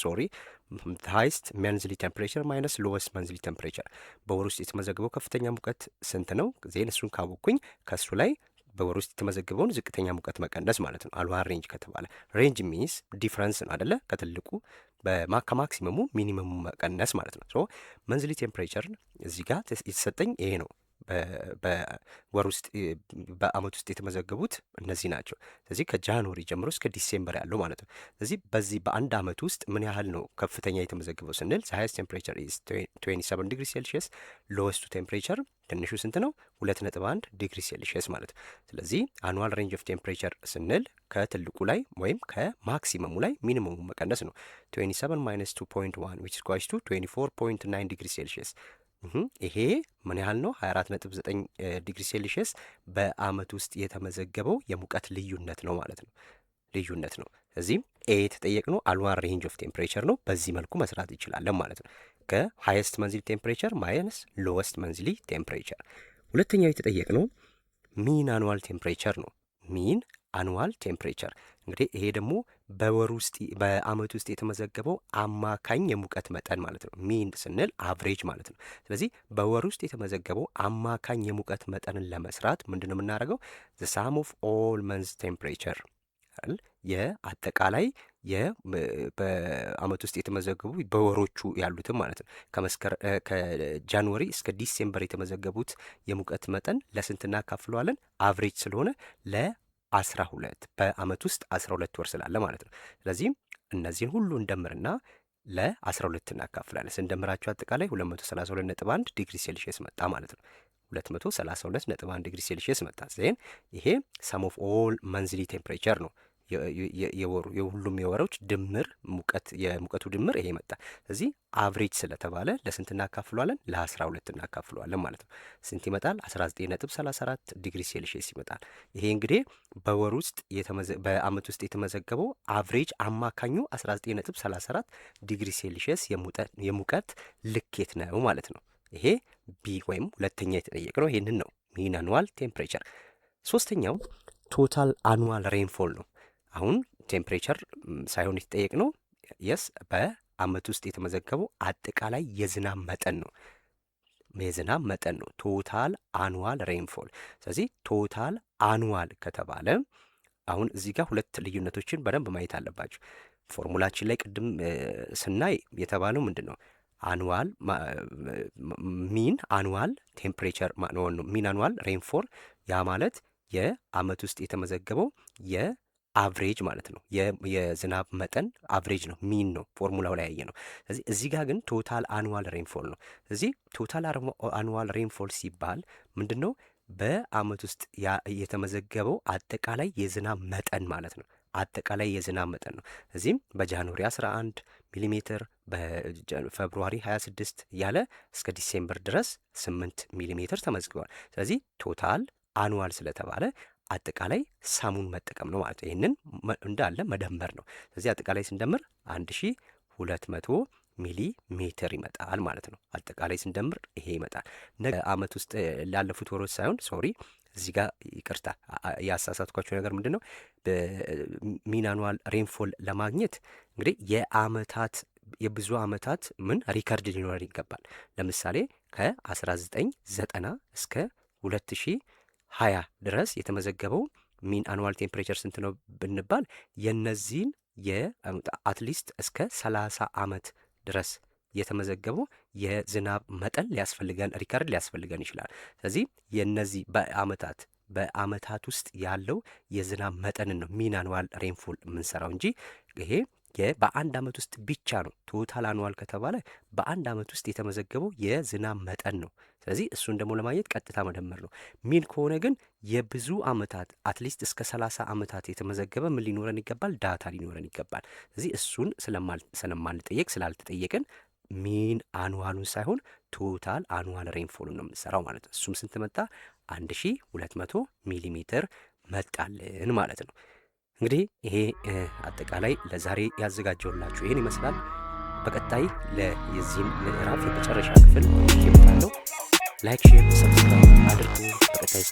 ሃይስት መንዝሊ ቴምፕሬቸር ማይነስ ሎወስት መንዝሊ ቴምፕሬቸር በወር ውስጥ የተመዘገበው ከፍተኛ ሙቀት ስንት ነው? ዜን እሱን ካወቅኩኝ ከእሱ ላይ በወር ውስጥ የተመዘገበውን ዝቅተኛ ሙቀት መቀነስ ማለት ነው። አኑዋል ሬንጅ ከተባለ ሬንጅ ሚንስ ዲፍረንስ ነው አደለ? ከትልቁ ከማክሲመሙ ሚኒመሙ መቀነስ ማለት ነው። ሶ መንዝሊ ቴምፕሬቸር እዚህ ጋር የተሰጠኝ ይሄ ነው። በወር ውስጥ በአመት ውስጥ የተመዘገቡት እነዚህ ናቸው። ስለዚህ ከጃንዋሪ ጀምሮ እስከ ዲሴምበር ያለው ማለት ነው። ስለዚህ በዚህ በአንድ አመት ውስጥ ምን ያህል ነው ከፍተኛ የተመዘገበው ስንል ሃይስት ቴምፕሬቸር ኢዝ 27 ዲግሪ ሴልሺየስ፣ ሎወስቱ ቴምፕሬቸር ትንሹ ስንት ነው? 2.1 ዲግሪ ሴልሺየስ ማለት ነው። ስለዚህ አኑዋል ሬንጅ ኦፍ ቴምፕሬቸር ስንል ከትልቁ ላይ ወይም ከማክሲመሙ ላይ ሚኒመሙ መቀነስ ነው። 27 ማይነስ 2.1 which is equals to 24.9 ዲግሪ ሴልሺየስ ይሄ ምን ያህል ነው? 24.9 ዲግሪ ሴልሺየስ በአመት ውስጥ የተመዘገበው የሙቀት ልዩነት ነው ማለት ነው። ልዩነት ነው። ስለዚህም ኤ የተጠየቅነው አኑዋል ሬንጅ ኦፍ ቴምፕሬቸር ነው። በዚህ መልኩ መስራት እንችላለን ማለት ነው። ከሃይስት መንዝሊ ቴምፕሬቸር ማይነስ ሎወስት መንዝሊ ቴምፕሬቸር። ሁለተኛው የተጠየቅነው ሚን አኑዋል ቴምፕሬቸር ነው። ሚን አኑዋል ቴምፕሬቸር እንግዲህ ይሄ ደግሞ በወር ውስጥ በአመት ውስጥ የተመዘገበው አማካኝ የሙቀት መጠን ማለት ነው። ሚን ስንል አቭሬጅ ማለት ነው። ስለዚህ በወር ውስጥ የተመዘገበው አማካኝ የሙቀት መጠንን ለመስራት ምንድነው የምናደርገው? ዘ ሳም ኦፍ ኦል መንዝ ቴምፕሬቸር የአጠቃላይ በአመት ውስጥ የተመዘገቡ በወሮቹ ያሉትም ማለት ነው። ከጃንዋሪ እስከ ዲሴምበር የተመዘገቡት የሙቀት መጠን ለስንት እናካፍለዋለን? አቭሬጅ ስለሆነ ለ12 በአመት ውስጥ 12 ወር ስላለ ማለት ነው። ስለዚህም እነዚህን ሁሉ እንደምርና ለ12 እናካፍላለን። ስንደምራቸው አጠቃላይ 232.1 ዲግሪ ሴልሺየስ መጣ ማለት ነው። 232.1 ዲግሪ ሴልሺየስ መጣ። ዜን ይሄ ሰም ኦፍ ኦል መንዝሊ ቴምፕሬቸር ነው። የሁሉም የወሮች ድምር ሙቀት የሙቀቱ ድምር ይሄ መጣ። ስለዚህ አቭሬጅ ስለተባለ ለስንት እናካፍለዋለን? ለ12 እናካፍለዋለን ማለት ነው። ስንት ይመጣል? 19.34 ዲግሪ ሴልሺየስ ይመጣል። ይሄ እንግዲህ በወር ውስጥ በአመት ውስጥ የተመዘገበው አቭሬጅ አማካኙ 19.34 ዲግሪ ሴልሺየስ የሙቀት ልኬት ነው ማለት ነው። ይሄ ቢ ወይም ሁለተኛ የተጠየቅነው ይሄንን ነው፣ ሚን አኑዋል ቴምፕሬቸር። ሶስተኛው ቶታል አኑዋል ሬንፎል ነው። አሁን ቴምፕሬቸር ሳይሆን የተጠየቅነው የስ በአመት ውስጥ የተመዘገበው አጠቃላይ የዝናብ መጠን ነው። የዝናብ መጠን ነው ቶታል አኑዋል ሬንፎል። ስለዚህ ቶታል አኑዋል ከተባለ አሁን እዚህ ጋር ሁለት ልዩነቶችን በደንብ ማየት አለባቸው። ፎርሙላችን ላይ ቅድም ስናይ የተባለው ምንድን ነው? አኑዋል ሚን አኑዋል ቴምፕሬቸር ነው። ሚን አኑዋል ሬንፎል ያ ማለት የአመት ውስጥ የተመዘገበው የአቭሬጅ ማለት ነው። የዝናብ መጠን አቭሬጅ ነው፣ ሚን ነው፣ ፎርሙላው ላይ ያየ ነው። ስለዚህ እዚህ ጋር ግን ቶታል አኑዋል ሬንፎል ነው። ስለዚህ ቶታል አኑዋል ሬንፎል ሲባል ምንድን ነው? በአመት ውስጥ የተመዘገበው አጠቃላይ የዝናብ መጠን ማለት ነው። አጠቃላይ የዝናብ መጠን ነው። እዚህም በጃንዋሪ 11 ሚሊሜትር፣ በፌብሩዋሪ 26 ያለ እስከ ዲሴምበር ድረስ 8 ሚሊሜትር ተመዝግቧል። ስለዚህ ቶታል አኑዋል ስለተባለ አጠቃላይ ሳሙን መጠቀም ነው ማለት ነው። ይህንን እንዳለ መደመር ነው። ስለዚህ አጠቃላይ ስንደምር 1200 ሚሊ ሜትር ይመጣል ማለት ነው። አጠቃላይ ስንደምር ይሄ ይመጣል። ነገ አመት ውስጥ ላለፉት ወሮች ሳይሆን ሶሪ እዚህ ጋር ይቅርታ ያሳሳትኳቸው ነገር ምንድን ነው? ሚን አኑዋል ሬንፎል ለማግኘት እንግዲህ የብዙ አመታት ሪከርድ ሊኖረን ይገባል። ለምሳሌ ከ1990 እስከ 2020 ድረስ የተመዘገበው ሚን አኑዋል ቴምፕሬቸር ስንት ነው ብንባል የነዚህን አትሊስት እስከ 30 አመት ድረስ የተመዘገበው የዝናብ መጠን ሪከርድ ሊያስፈልገን ይችላል። ስለዚህ የነዚህ በአመታት ውስጥ ያለው የዝናብ መጠንን ነው ሚን አኑዋል ሬንፎል የምንሰራው እንጂ ይሄ በአንድ አመት ውስጥ ብቻ ነው። ቶታል አኑዋል ከተባለ በአንድ አመት ውስጥ የተመዘገበው የዝናብ መጠን ነው። ስለዚህ እሱን ደግሞ ለማግኘት ቀጥታ መደመር ነው። ሚን ከሆነ ግን የብዙ አመታት አትሊስት እስከ 30 አመታት የተመዘገበ ምን ሊኖረን ይገባል? ዳታ ሊኖረን ይገባል። ስለዚህ እሱን ስለማንጠየቅ ስላልተጠየቅን ሚን አኑዋሉን ሳይሆን ቶታል አኑዋል ሬንፎሉን ነው የምንሰራው ማለት ነው። እሱም ስንት መጣ? 1200 ሚሊ ሜትር መጣልን ማለት ነው። እንግዲህ ይሄ አጠቃላይ ለዛሬ ያዘጋጀውላችሁ ይህን ይመስላል። በቀጣይ የዚህን ምዕራፍ የመጨረሻ ክፍል ይመጣለሁ። ላይክ፣ ሼር፣ ሰብስክራይብ አድርጉ። በቀጣይ